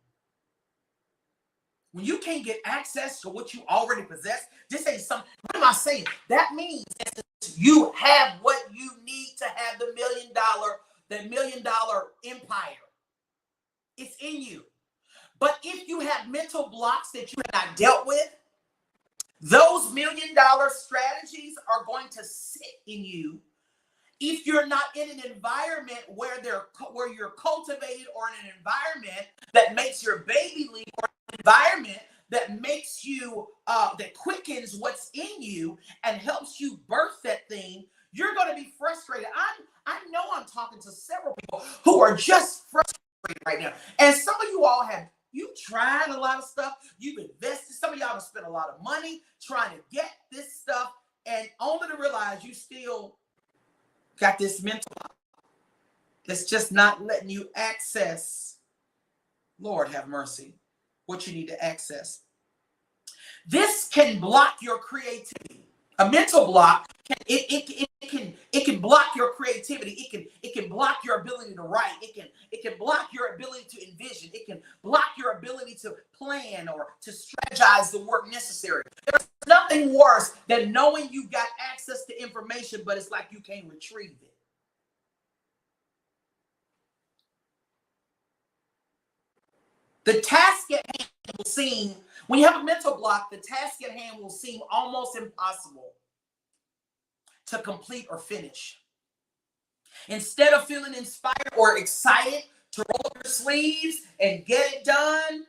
[SPEAKER 1] When you can't get access to what you already possess, this ain't something. What am I saying? That means that you have what you need to have the $1 million empire. It's in you. But if you have mental blocks that you have not dealt with, those $1 million strategies are going to sit in you if you're not in an environment where you're cultivated, or in an environment that makes your baby leap, or an environment that makes you that quickens what's in you and helps you birth that thing. You're going to be frustrated. I know I'm talking to several people who are just frustrated right now. And some of you all you've tried a lot of stuff. You've invested. Some of y'all have spent a lot of money trying to get this stuff, and only to realize you still got this mental block that's just not letting you access, Lord have mercy, what you need to access. This can block your creativity. A mental block it can block your creativity. It can block your ability to write. It can block your ability to envision. It can block your ability to plan or to strategize the work necessary. There's nothing worse than knowing you got access to information, but it's like you can't retrieve it. The task at hand will seem, when you have a mental block, the task at hand will seem almost impossible to complete or finish. Instead of feeling inspired or excited to roll your sleeves and get it done,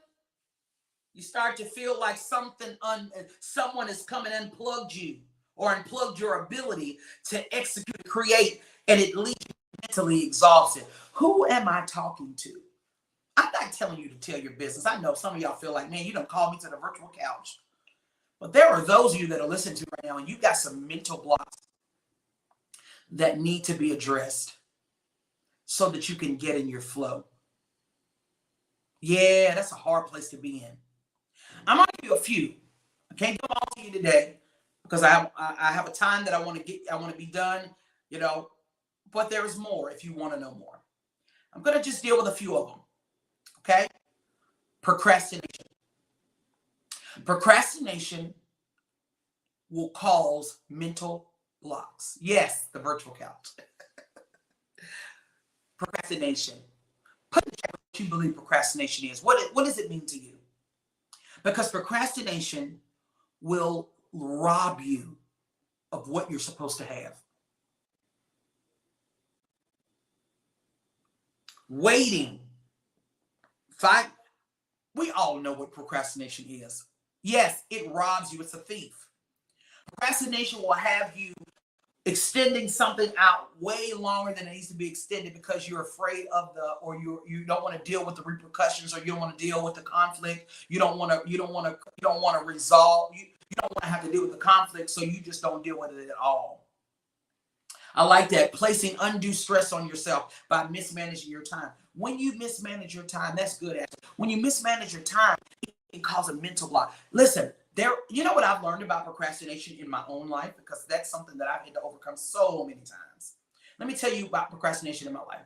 [SPEAKER 1] you start to feel like someone has come and unplugged you, or unplugged your ability to execute and create, and it leaves you mentally exhausted. Who am I talking to? I'm not telling you to tell your business. I know some of y'all feel like, man, you don't call me to the virtual couch. But there are those of you that are listening to right now, and you got some mental blocks that need to be addressed so that you can get in your flow. Yeah, that's a hard place to be in. I'm going to give you a few. I can't give them all to you today because I have a time that I want to be done, you know, but there's more if you want to know more. I'm going to just deal with a few of them. Okay. Procrastination. Procrastination will cause mental blocks. Yes, the virtual couch. Procrastination. Put in chat what you believe procrastination is. What does it mean to you? Because procrastination will rob you of what you're supposed to have. Waiting. Fine. We all know what procrastination is. Yes, it robs you. It's a thief. Procrastination will have you extending something out way longer than it needs to be extended because you're afraid of or you don't want to deal with the repercussions, or you don't want to deal with the conflict. You don't want to resolve. You don't want to have to deal with the conflict, so you just don't deal with it at all. I like that. Placing undue stress on yourself by mismanaging your time. When you mismanage your time, that's good. When you mismanage your time, it can cause a mental block. Listen, you know what I've learned about procrastination in my own life, because that's something that I've had to overcome so many times. Let me tell you about procrastination in my life.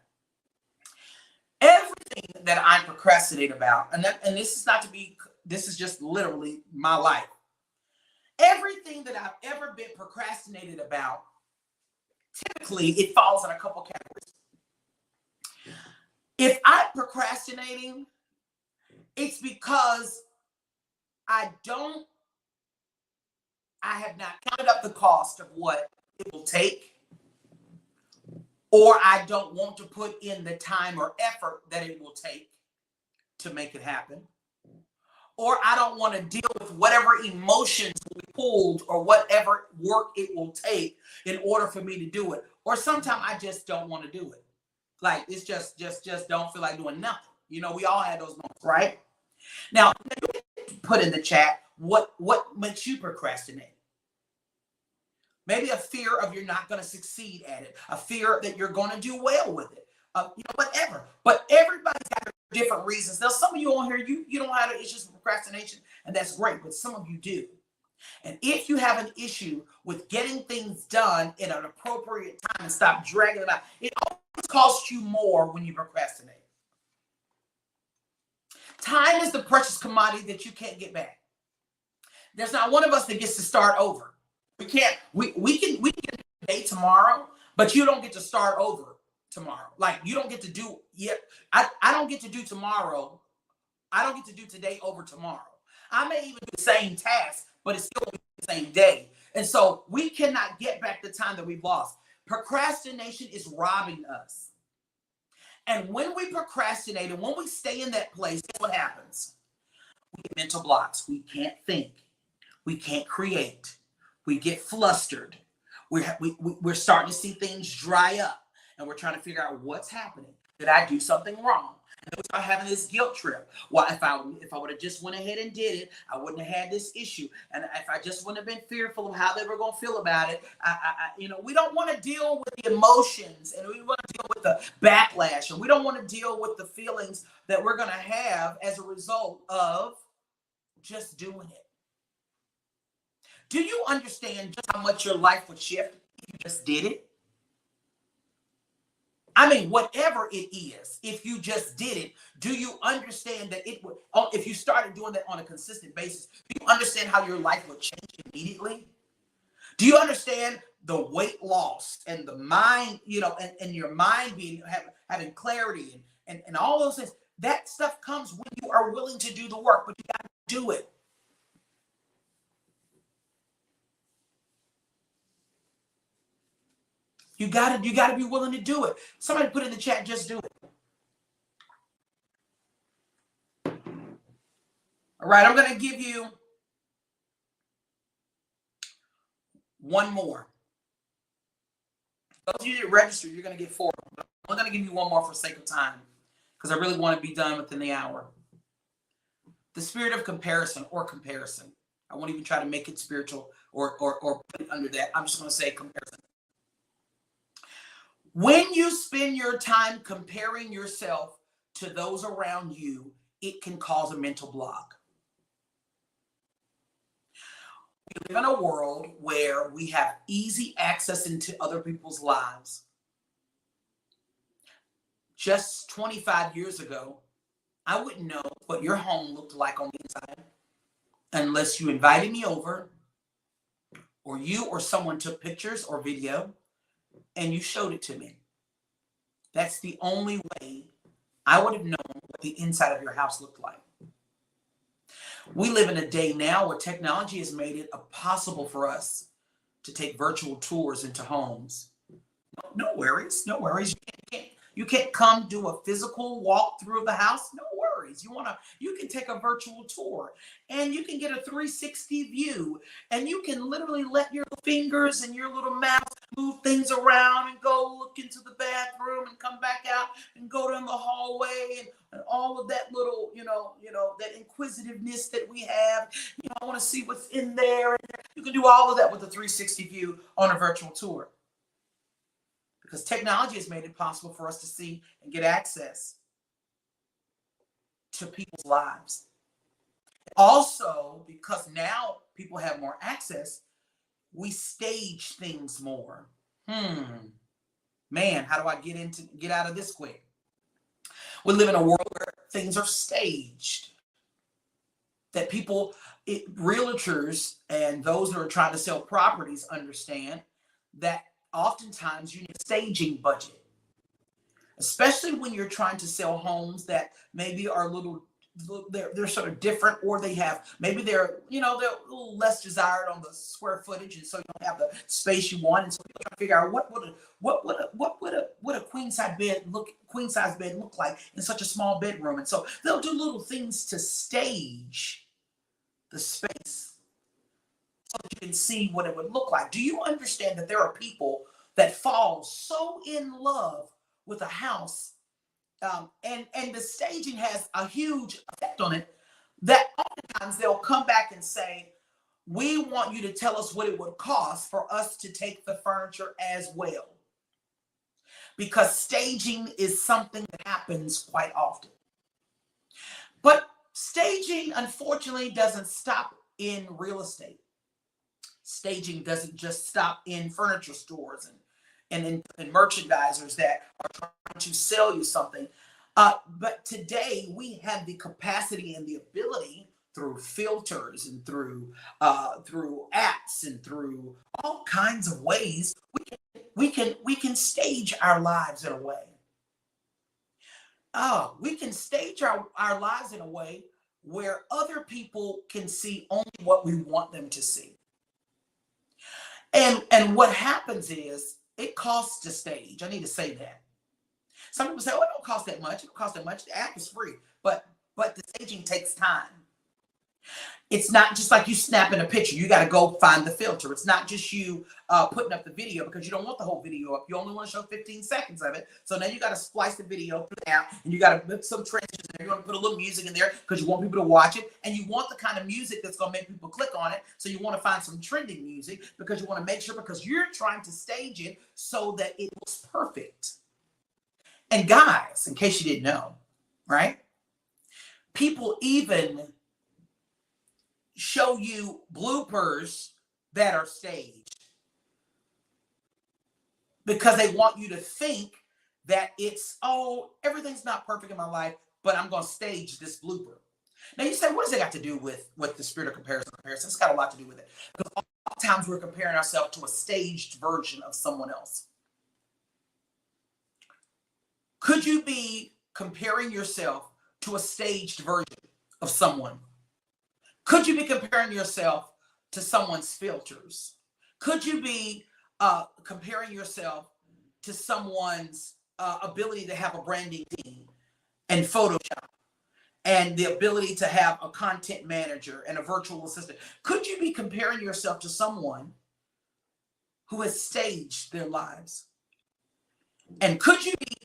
[SPEAKER 1] Everything that I procrastinate about, and this is just literally my life. Everything that I've ever been procrastinated about, typically it falls in a couple categories. If I'm procrastinating, it's because I have not counted up the cost of what it will take, or I don't want to put in the time or effort that it will take to make it happen, or I don't want to deal with whatever emotions will be pulled or whatever work it will take in order for me to do it. Or sometimes I just don't want to do it. Like, it's just don't feel like doing nothing. You know, we all had those moments, right? Now, put in the chat what makes you procrastinate. Maybe a fear of you're not going to succeed at it, a fear that you're going to do well with it, whatever. But everybody's got different reasons. Now, some of you on here, you don't have issues with procrastination, and that's great, but some of you do. And if you have an issue with getting things done in an appropriate time and stop dragging them out, it always costs you more when you procrastinate. Time is the precious commodity that you can't get back. There's not one of us that gets to start over. We can't. We can day tomorrow, but you don't get to start over tomorrow. Like, you don't get to do yet. I don't get to do tomorrow. I don't get to do today over tomorrow. I may even do the same task, but it's still the same day. And so we cannot get back the time that we've lost. Procrastination is robbing us. And when we procrastinate and when we stay in that place, guess what happens? We get mental blocks. We can't think. We can't create. We get flustered. We're starting to see things dry up, and we're trying to figure out what's happening. Did I do something wrong? And then we start having this guilt trip. Well, if I would have just went ahead and did it, I wouldn't have had this issue. And if I just wouldn't have been fearful of how they were going to feel about it, we don't want to deal with the emotions, and we want to deal with the backlash, and we don't want to deal with the feelings that we're going to have as a result of just doing it. Do you understand just how much your life would shift if you just did it? I mean, whatever it is, if you just did it, do you understand that it would, if you started doing that on a consistent basis, do you understand how your life would change immediately? Do you understand the weight loss and the mind, and your mind being having clarity and all those things? That stuff comes when you are willing to do the work, but you got to do it. You gotta be willing to do it. Somebody put in the chat, just do it. All right, I'm gonna give you one more. Those of you that register, you're gonna get 4. I'm gonna give you one more for sake of time, because I really want to be done within the hour. The spirit of comparison. I won't even try to make it spiritual or put it under that. I'm just gonna say comparison. When you spend your time comparing yourself to those around you, it can cause a mental block. We live in a world where we have easy access into other people's lives. Just 25 years ago, I wouldn't know what your home looked like on the inside unless you invited me over, or you or someone took pictures or video and you showed it to me. That's the only way I would have known what the inside of your house looked like. We live in a day now where technology has made it possible for us to take virtual tours into homes. No worries, no worries. You can't come do a physical walkthrough of the house. No worries. You can take a virtual tour and you can get a 360 view, and you can literally let your fingers and your little mouse move things around and go look into the bathroom and come back out and go down the hallway and all of that little, that inquisitiveness that we have. I want to see what's in there. You can do all of that with a 360 view on a virtual tour, because technology has made it possible for us to see and get access to people's lives. Also, because now people have more access, we stage things more. Man, how do I get out of this quick? We live in a world where things are staged. That realtors and those who are trying to sell properties understand that oftentimes you need a staging budget, especially when you're trying to sell homes that maybe are they're sort of different, or they're a little less desired on the square footage, and so you don't have the space you want, and so you're trying to figure out what would a queen size bed look like in such a small bedroom, and so they'll do little things to stage the space so that you can see what it would look like. Do you understand that there are people that fall so in love with a house, and the staging has a huge effect on it, that oftentimes they'll come back and say, we want you to tell us what it would cost for us to take the furniture as well. Because staging is something that happens quite often. But staging, unfortunately, doesn't stop in real estate. Staging doesn't just stop in furniture stores and merchandisers that are trying to sell you something. But today we have the capacity and the ability, through filters and through apps and through all kinds of ways, we can stage our lives in a way. We can stage our lives in a way where other people can see only what we want them to see. And what happens is, it costs to stage. I need to say that. Some people say, oh, it don't cost that much. It don't cost that much. The app is free. But the staging takes time. It's not just like you snapping a picture. You got to go find the filter. It's not just you putting up the video, because you don't want the whole video up. You only want to show 15 seconds of it. So now you got to splice the video through the app, and you got to put some transitions in there. You want to put a little music in there because you want people to watch it, and you want the kind of music that's going to make people click on it. So you want to find some trending music because you want to make sure, because you're trying to stage it so that it looks perfect. And guys, in case you didn't know, right? People even show you bloopers that are staged because they want you to think that everything's not perfect in my life, but I'm going to stage this blooper. Now you say, what does it got to do with the spirit of comparison? It's got a lot to do with it, because oftentimes we're comparing ourselves to a staged version of someone else. Could you be comparing yourself to a staged version of someone? Could you be comparing yourself to someone's filters? Could you be comparing yourself to someone's ability to have a branding team and Photoshop, and the ability to have a content manager and a virtual assistant? Could you be comparing yourself to someone who has staged their lives? And could you be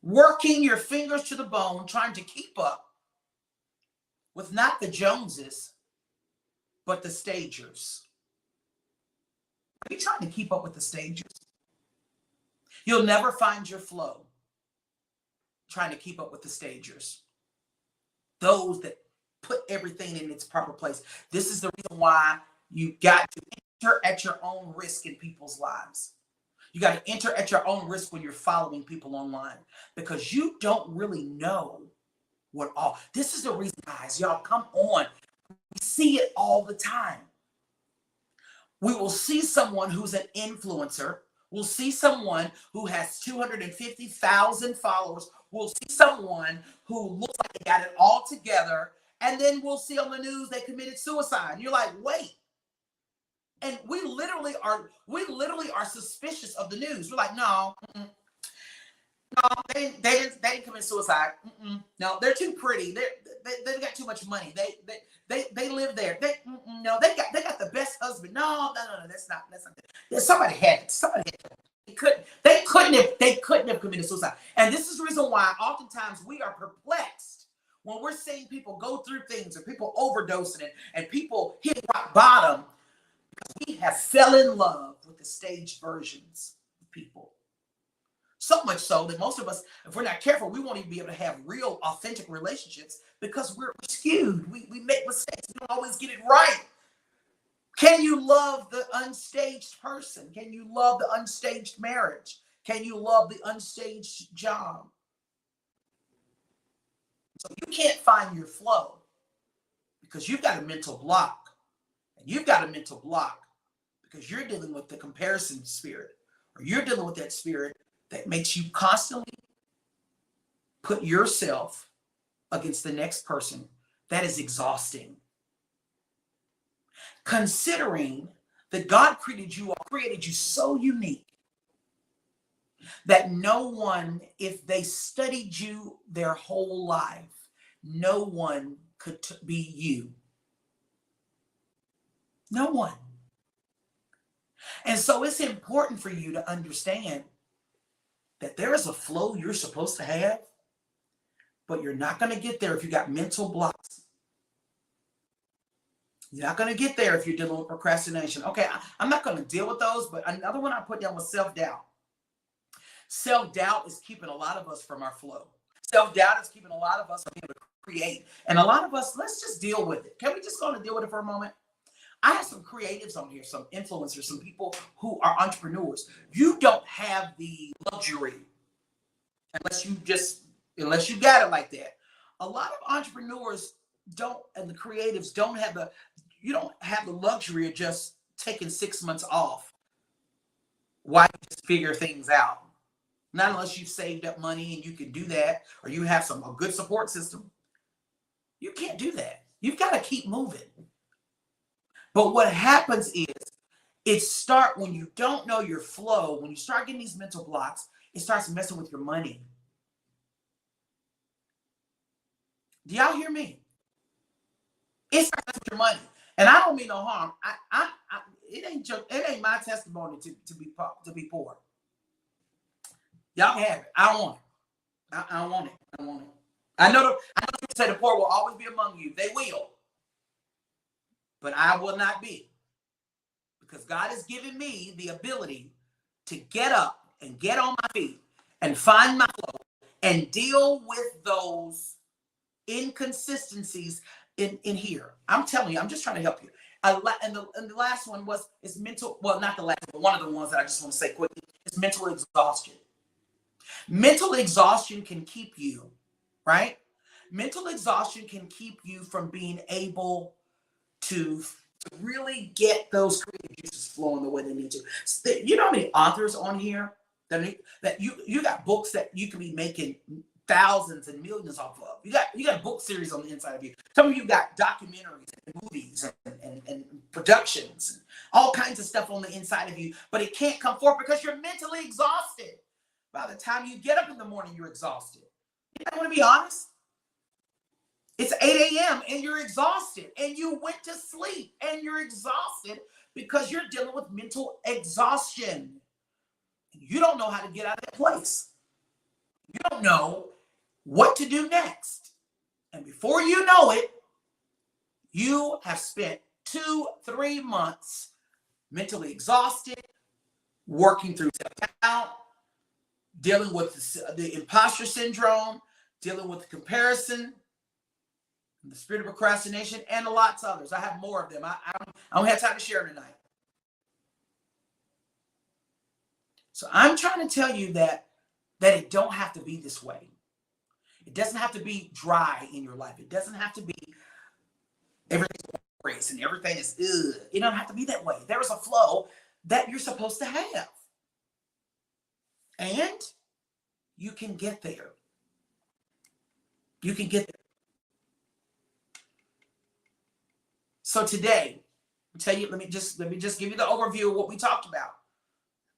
[SPEAKER 1] working your fingers to the bone trying to keep up with not the Joneses, but the stagers? Are you trying to keep up with the stagers? You'll never find your flow trying to keep up with the stagers. Those that put everything in its proper place. This is the reason why You got to enter at your own risk in people's lives. You got to enter at your own risk when you're following people online, because you don't really know what all. This is the reason, guys, y'all come on. We see it all the time. We will see someone who's an influencer. We'll see someone who has 250,000 followers. We'll see someone who looks like they got it all together. And then we'll see on the news they committed suicide. You're like, wait. And we literally are suspicious of the news. We're like, no, they didn't commit suicide. No, they're too pretty. They got too much money. They live there. No, they got the best husband. No, that's not. Somebody had it. They couldn't have committed suicide. And this is the reason why oftentimes we are perplexed when we're seeing people go through things, or people overdosing and people hit rock bottom, because we have fell in love with the staged versions of people. So much so that most of us, if we're not careful, we won't even be able to have real, authentic relationships, because we're skewed. We make mistakes. We don't always get it right. Can you love the unstaged person? Can you love the unstaged marriage? Can you love the unstaged job? So you can't find your flow because you've got a mental block. And you've got a mental block because you're dealing with the comparison spirit, or you're dealing with that spirit that makes you constantly put yourself against the next person. That is exhausting. Considering that God created you so unique that no one, if they studied you their whole life, no one could be you. No one. And so it's important for you to understand that there is a flow you're supposed to have, but you're not going to get there if you got mental blocks. You're not going to get there if you're dealing with procrastination. Okay, I'm not going to deal with those, but another one I put down was self-doubt. Self-doubt is keeping a lot of us from our flow. Self-doubt is keeping a lot of us from being able to create. And a lot of us, let's just deal with it. Can we just go and deal with it for a moment? I have some creatives on here, some influencers, some people who are entrepreneurs. You don't have the luxury unless you got it like that. A lot of entrepreneurs don't, and the creatives don't have you don't have the luxury of just taking 6 months off while you just figure things out. Not unless you've saved up money and you can do that, or you have a good support system. You can't do that. You've got to keep moving. But what happens is when you don't know your flow, when you start getting these mental blocks, it starts messing with your money. Do y'all hear me? It starts messing with your money. And I don't mean no harm. It ain't my testimony to be poor. Y'all can have it. I don't want it. I don't want it. I don't want it. I know people say the poor will always be among you. They will. But I will not be. Because God has given me the ability to get up and get on my feet and find my flow and deal with those inconsistencies in here. I'm telling you, I'm just trying to help you. And the last one is mental, well, not the last, but one of the ones that I just want to say quickly is mental exhaustion. Mental exhaustion can keep you, right? Mental exhaustion can keep you from being able to really get those creative juices flowing the way they need to. You know how many authors on here that you got books that you can be making thousands and millions off of. You got book series on the inside of you. Some of you got documentaries and movies and productions and all kinds of stuff on the inside of you, but it can't come forth because you're mentally exhausted. By the time you get up in the morning, you're exhausted. You don't want to be honest? It's 8 a.m. and you're exhausted, and you went to sleep and you're exhausted because you're dealing with mental exhaustion. You don't know how to get out of that place. You don't know what to do next. And before you know it, you have spent 2-3 months mentally exhausted, working through self-doubt, dealing with the imposter syndrome, dealing with the comparison, the spirit of procrastination, and lots of others. I have more of them. I don't have time to share tonight. So I'm trying to tell you that it don't have to be this way. It doesn't have to be dry in your life. It doesn't have to be everything's grace and everything is ugh. It don't have to be that way. There is a flow that you're supposed to have. And you can get there. You can get there. So today, I'll tell you, let me just give you the overview of what we talked about.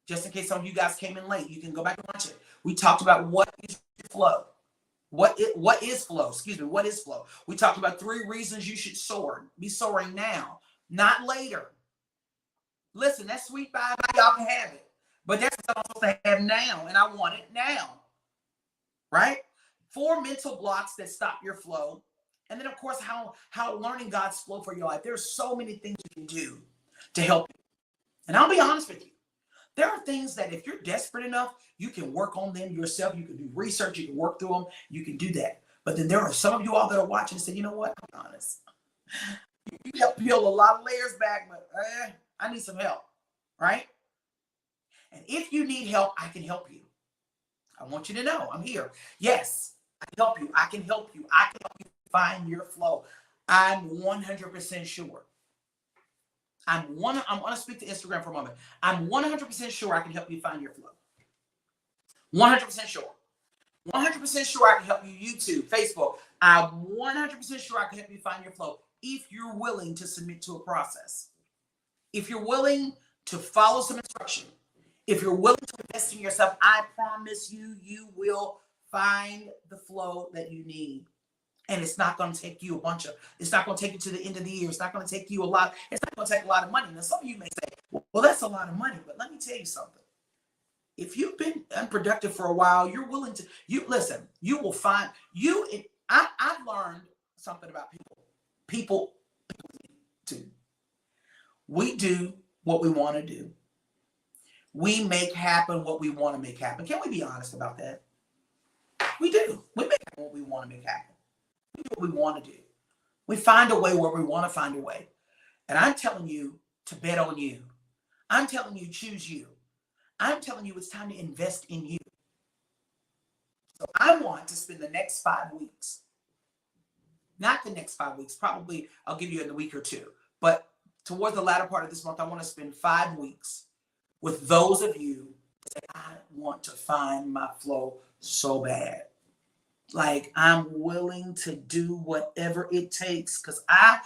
[SPEAKER 1] Just in case some of you guys came in late, you can go back and watch it. We talked about what is flow. What is flow? Excuse me, what is flow? We talked about 3 reasons you should soar. Be soaring now, not later. Listen, that sweet bye, y'all can have it. But that's what I'm supposed to have now, and I want it now. Right? 4 mental blocks that stop your flow. And then, of course, how learning God's flow for your life. There's so many things you can do to help you. And I'll be honest with you. There are things that if you're desperate enough, you can work on them yourself. You can do research. You can work through them. You can do that. But then there are some of you all that are watching and say, you know what? I'm honest. You help peel a lot of layers back, but I need some help. Right? And if you need help, I can help you. I want you to know I'm here. Yes, I can help you. I can help you. I can help you find your flow. I'm 100% sure. I'm going to speak to Instagram for a moment. I'm 100% sure I can help you find your flow. 100% sure. 100% sure I can help you YouTube, Facebook. I'm 100% sure I can help you find your flow if you're willing to submit to a process. If you're willing to follow some instruction. If you're willing to invest in yourself, I promise you, you will find the flow that you need. And it's not going to take you it's not going to take you to the end of the year. It's not going to take you it's not going to take a lot of money. Now, some of you may say, well, that's a lot of money. But let me tell you something. If you've been unproductive for a while, you're willing to, listen, you will find, I've learned something about people. People do. We do what we want to do. We make happen what we want to make happen. Can we be honest about that? We do. We make happen what we want to make happen. We do what we want to do. We find a way where we want to find a way. And I'm telling you to bet on you. I'm telling you, choose you. I'm telling you, it's time to invest in you. So I want to spend the next 5 weeks, not the next 5 weeks, probably I'll give you in a week or 2, but towards the latter part of this month, I want to spend 5 weeks with those of you that say, I want to find my flow so bad. Like, I'm willing to do whatever it takes because I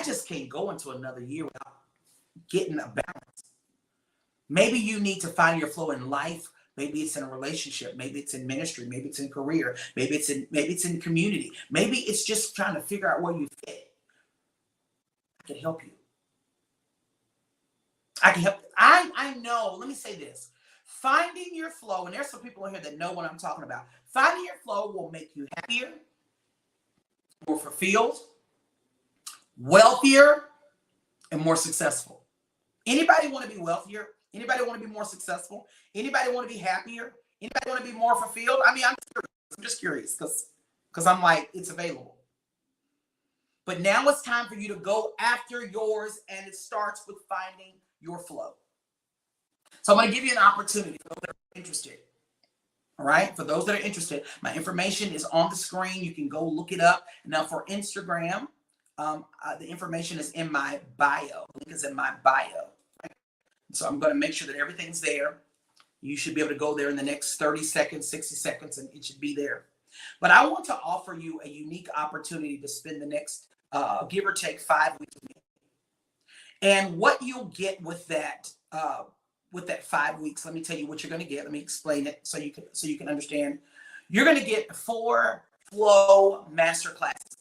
[SPEAKER 1] just can't go into another year without getting a balance. Maybe you need to find your flow in life. Maybe it's in a relationship. Maybe it's in ministry. Maybe it's in career. Maybe it's in community. Maybe it's just trying to figure out where you fit. I can help you. I can help. I know. Let me say this. Finding your flow, and there's some people in here that know what I'm talking about. Finding your flow will make you happier, more fulfilled, wealthier, and more successful. Anybody want to be wealthier? Anybody want to be more successful? Anybody want to be happier? Anybody want to be more fulfilled? I mean, I'm just curious because I'm like, it's available. But now it's time for you to go after yours, and it starts with finding your flow. So I'm going to give you an opportunity for those that are interested. All right. For those that are interested, my information is on the screen. You can go look it up. Now for Instagram, the information is in my bio. The link is in my bio. Right? So I'm going to make sure that everything's there. You should be able to go there in the next 30 seconds, 60 seconds, and it should be there. But I want to offer you a unique opportunity to spend the next, give or take 5 weeks with me. And what you'll get with that 5 weeks, let me tell you what you're going to get. Let me explain it so you can understand. You're going to get 4 flow masterclasses,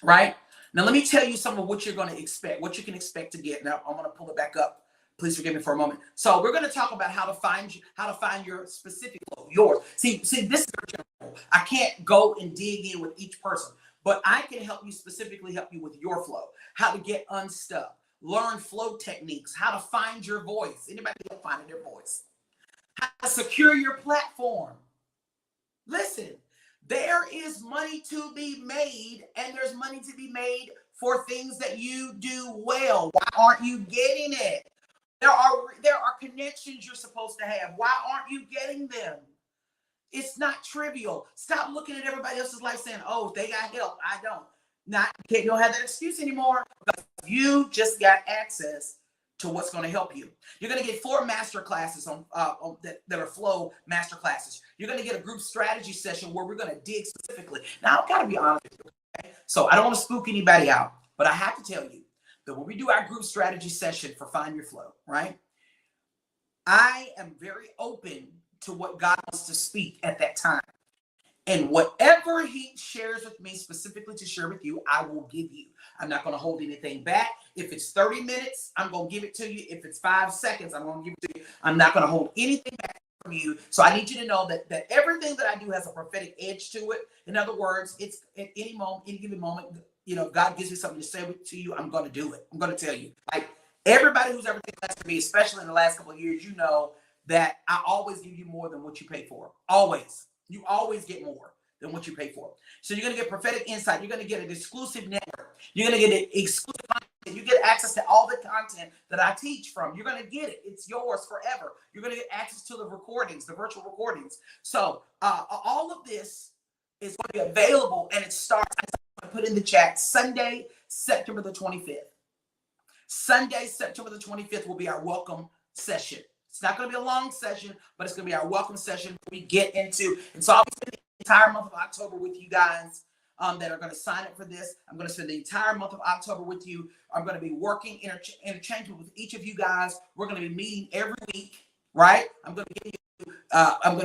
[SPEAKER 1] right? Now, let me tell you some of what you're going to expect, what you can expect to get. Now, I'm going to pull it back up. Please forgive me for a moment. So we're going to talk about how to find your specific flow, yours. See, this is general. I can't go and dig in with each person, but I can specifically help you with your flow, how to get unstuck. Learn flow techniques, how to find your voice. Anybody else finding their voice? How to secure your platform. Listen, There is money to be made, and there's money to be made for things that you do well. Why aren't you getting it? There are connections you're supposed to have. Why aren't you getting them? It's not trivial. Stop looking at everybody else's life saying, "Oh, they got help. I don't." You don't have that excuse anymore because you just got access to what's going to help you. You're going to get 4 master classes that are flow master classes. You're going to get a group strategy session where we're going to dig specifically. Now, I've got to be honest with you. Okay? So I don't want to spook anybody out, but I have to tell you that when we do our group strategy session for Find Your Flow, right? I am very open to what God wants to speak at that time. And whatever he shares with me specifically to share with you, I will give you. I'm not going to hold anything back. If it's 30 minutes, I'm going to give it to you. If it's 5 seconds, I'm going to give it to you. I'm not going to hold anything back from you. So I need you to know that everything that I do has a prophetic edge to it. In other words, it's at any moment, any given moment, God gives me something to say to you, I'm going to do it. I'm going to tell you. Like everybody who's ever taken class to me, especially in the last couple of years, you know that I always give you more than what you pay for. Always. You always get more than what you pay for. So you're going to get prophetic insight. You're going to get an exclusive network. You're going to get an exclusive content. You get access to all the content that I teach from. You're going to get it. It's yours forever. You're going to get access to the recordings, the virtual recordings. So all of this is going to be available, and it starts, I'm going to put in the chat, Sunday, September the 25th. Sunday, September the 25th will be our welcome session. It's not going to be a long session, but it's going to be our welcome session. We get into, and so I'll be spending the entire month of October with you guys that are going to sign up for this. I'm going to spend the entire month of October with you. I'm going to be working interchangeably with each of you guys. We're going to be meeting every week, right? I'm going to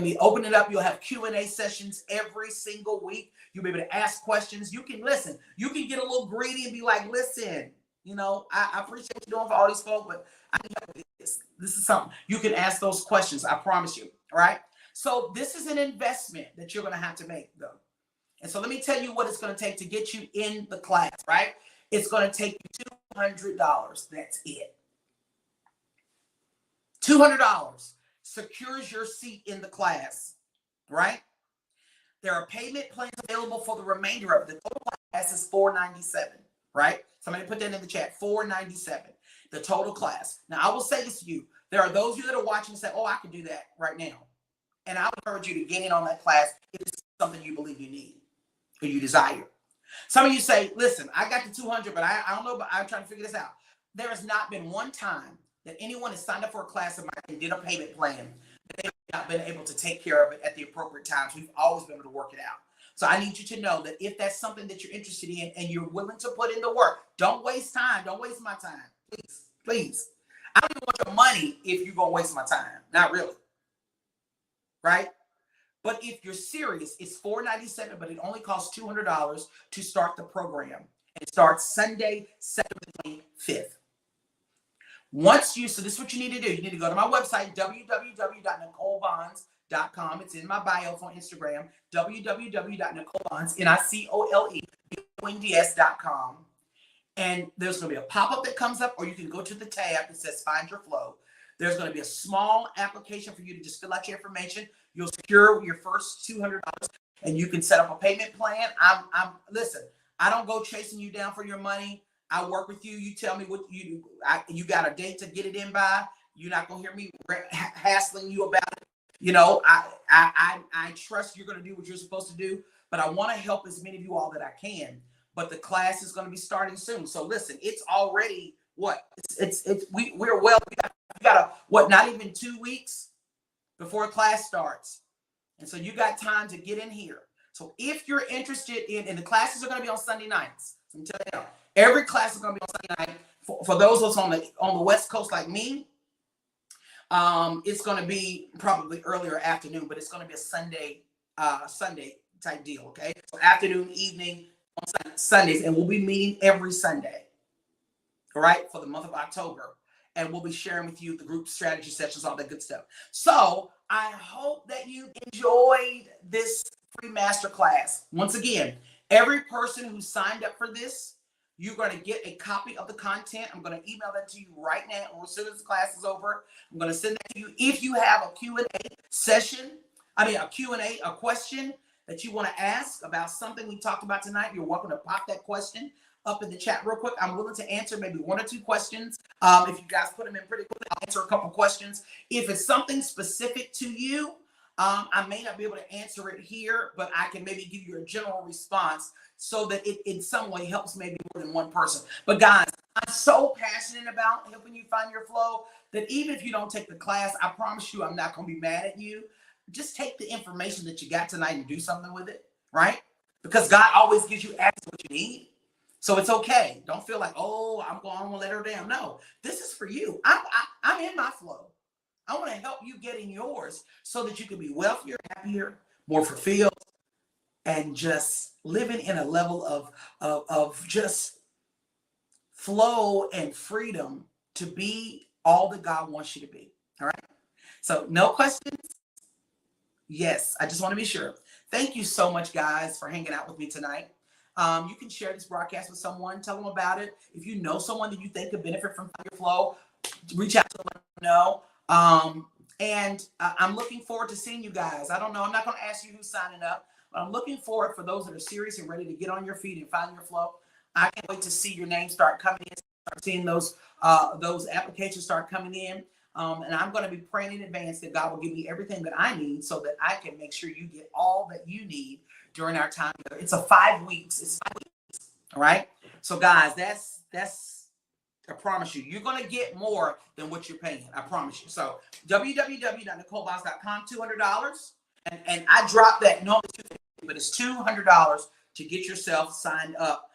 [SPEAKER 1] be opening it up. You'll have Q&A sessions every single week. You'll be able to ask questions. You can listen. You can get a little greedy and be like, listen, I appreciate what you're doing for all these folks, but I need help with this. This is something you can ask those questions. I promise you. All right. So this is an investment that you're going to have to make, though. And so let me tell you what it's going to take to get you in the class, right? It's going to take you $200. That's it. $200 secures your seat in the class, right? There are payment plans available for the remainder of it. The total class is $497, right? Somebody put that in the chat, $497, the total class. Now, I will say this to you. There are those of you that are watching and say, oh, I can do that right now. And I would encourage you to get in on that class if it's something you believe you need or you desire. Some of you say, listen, I got the 200, but I don't know, but I'm trying to figure this out. There has not been one time that anyone has signed up for a class of mine and did a payment plan that they've not been able to take care of it at the appropriate times. We've always been able to work it out. So I need you to know that if that's something that you're interested in and you're willing to put in the work, don't waste time. Don't waste my time. Please, please. I don't even want your money if you're going to waste my time. Not really. Right? But if you're serious, it's $497, but it only costs $200 to start the program. And it starts Sunday, September 25th. So this is what you need to do. You need to go to my website, www.nicolebonds.com. It's in my bio on Instagram, www.nicolebonds, NICOLEBONDS.com. And there's going to be a pop-up that comes up, or you can go to the tab that says Find Your Flow. There's going to be a small application for you to just fill out your information. You'll secure your first $200, and you can set up a payment plan. Listen, I don't go chasing you down for your money. I work with you. You tell me what you got a date to get it in by. You're not going to hear me hassling you about it. I trust you're going to do what you're supposed to do, but I want to help as many of you all that I can. But the class is going to be starting soon. So listen, it's already we're well, we got not even 2 weeks before class starts. And so you got time to get in here. So if you're interested and the classes are going to be on Sunday nights. So I'm telling you, every class is going to be on Sunday night. For those of us on the West Coast like me, it's going to be probably earlier afternoon, but it's going to be a Sunday type deal. Okay. So afternoon, evening, on Sundays, and we'll be meeting every Sunday. All right. For the month of October. And we'll be sharing with you the group strategy sessions, all that good stuff. So I hope that you enjoyed this free masterclass. Once again, every person who signed up for this, you're going to get a copy of the content. I'm going to email that to you right now. As soon as the class is over, I'm going to send that to you. If you have a Q&A session, a question that you want to ask about something we talked about tonight, you're welcome to pop that question up in the chat real quick. I'm willing to answer maybe 1 or 2 questions. If you guys put them in pretty quickly, I'll answer a couple questions. If it's something specific to you, I may not be able to answer it here, but I can maybe give you a general response so that it in some way helps maybe more than one person. But guys, I'm so passionate about helping you find your flow that even if you don't take the class, I promise you I'm not going to be mad at you. Just take the information that you got tonight and do something with it, right? Because God always gives you access to what you need. So it's okay. Don't feel like, oh, I'm going to let her down. No, this is for you. I'm in my flow. I want to help you get in yours so that you can be wealthier, happier, more fulfilled, and just living in a level of just flow and freedom to be all that God wants you to be. All right. So no questions. Yes, I just want to be sure. Thank you so much, guys, for hanging out with me tonight. You can share this broadcast with someone. Tell them about it. If you know someone that you think could benefit from your flow, reach out to them, let them know. I'm looking forward to seeing you guys. I don't know. I'm not going to ask you who's signing up, but I'm looking forward for those that are serious and ready to get on your feet and find your flow. I can't wait to see your name start coming in, start seeing those applications start coming in. And I'm going to be praying in advance that God will give me everything that I need so that I can make sure you get all that you need during our time together. It's 5 weeks. It's 5 weeks. All right. So guys, that's I promise you, you're going to get more than what you're paying. I promise you. So www.nicoleboss.com, $200. And I dropped that. No, it's $250, but it's $200 to get yourself signed up.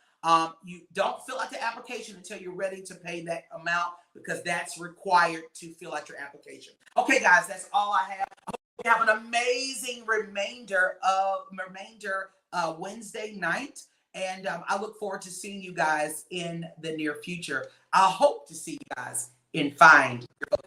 [SPEAKER 1] You don't fill out the application until you're ready to pay that amount because that's required to fill out your application. Okay, guys, that's all I have. I hope you have an amazing remainder Wednesday night. And I look forward to seeing you guys in the near future. I hope to see you guys in Find Your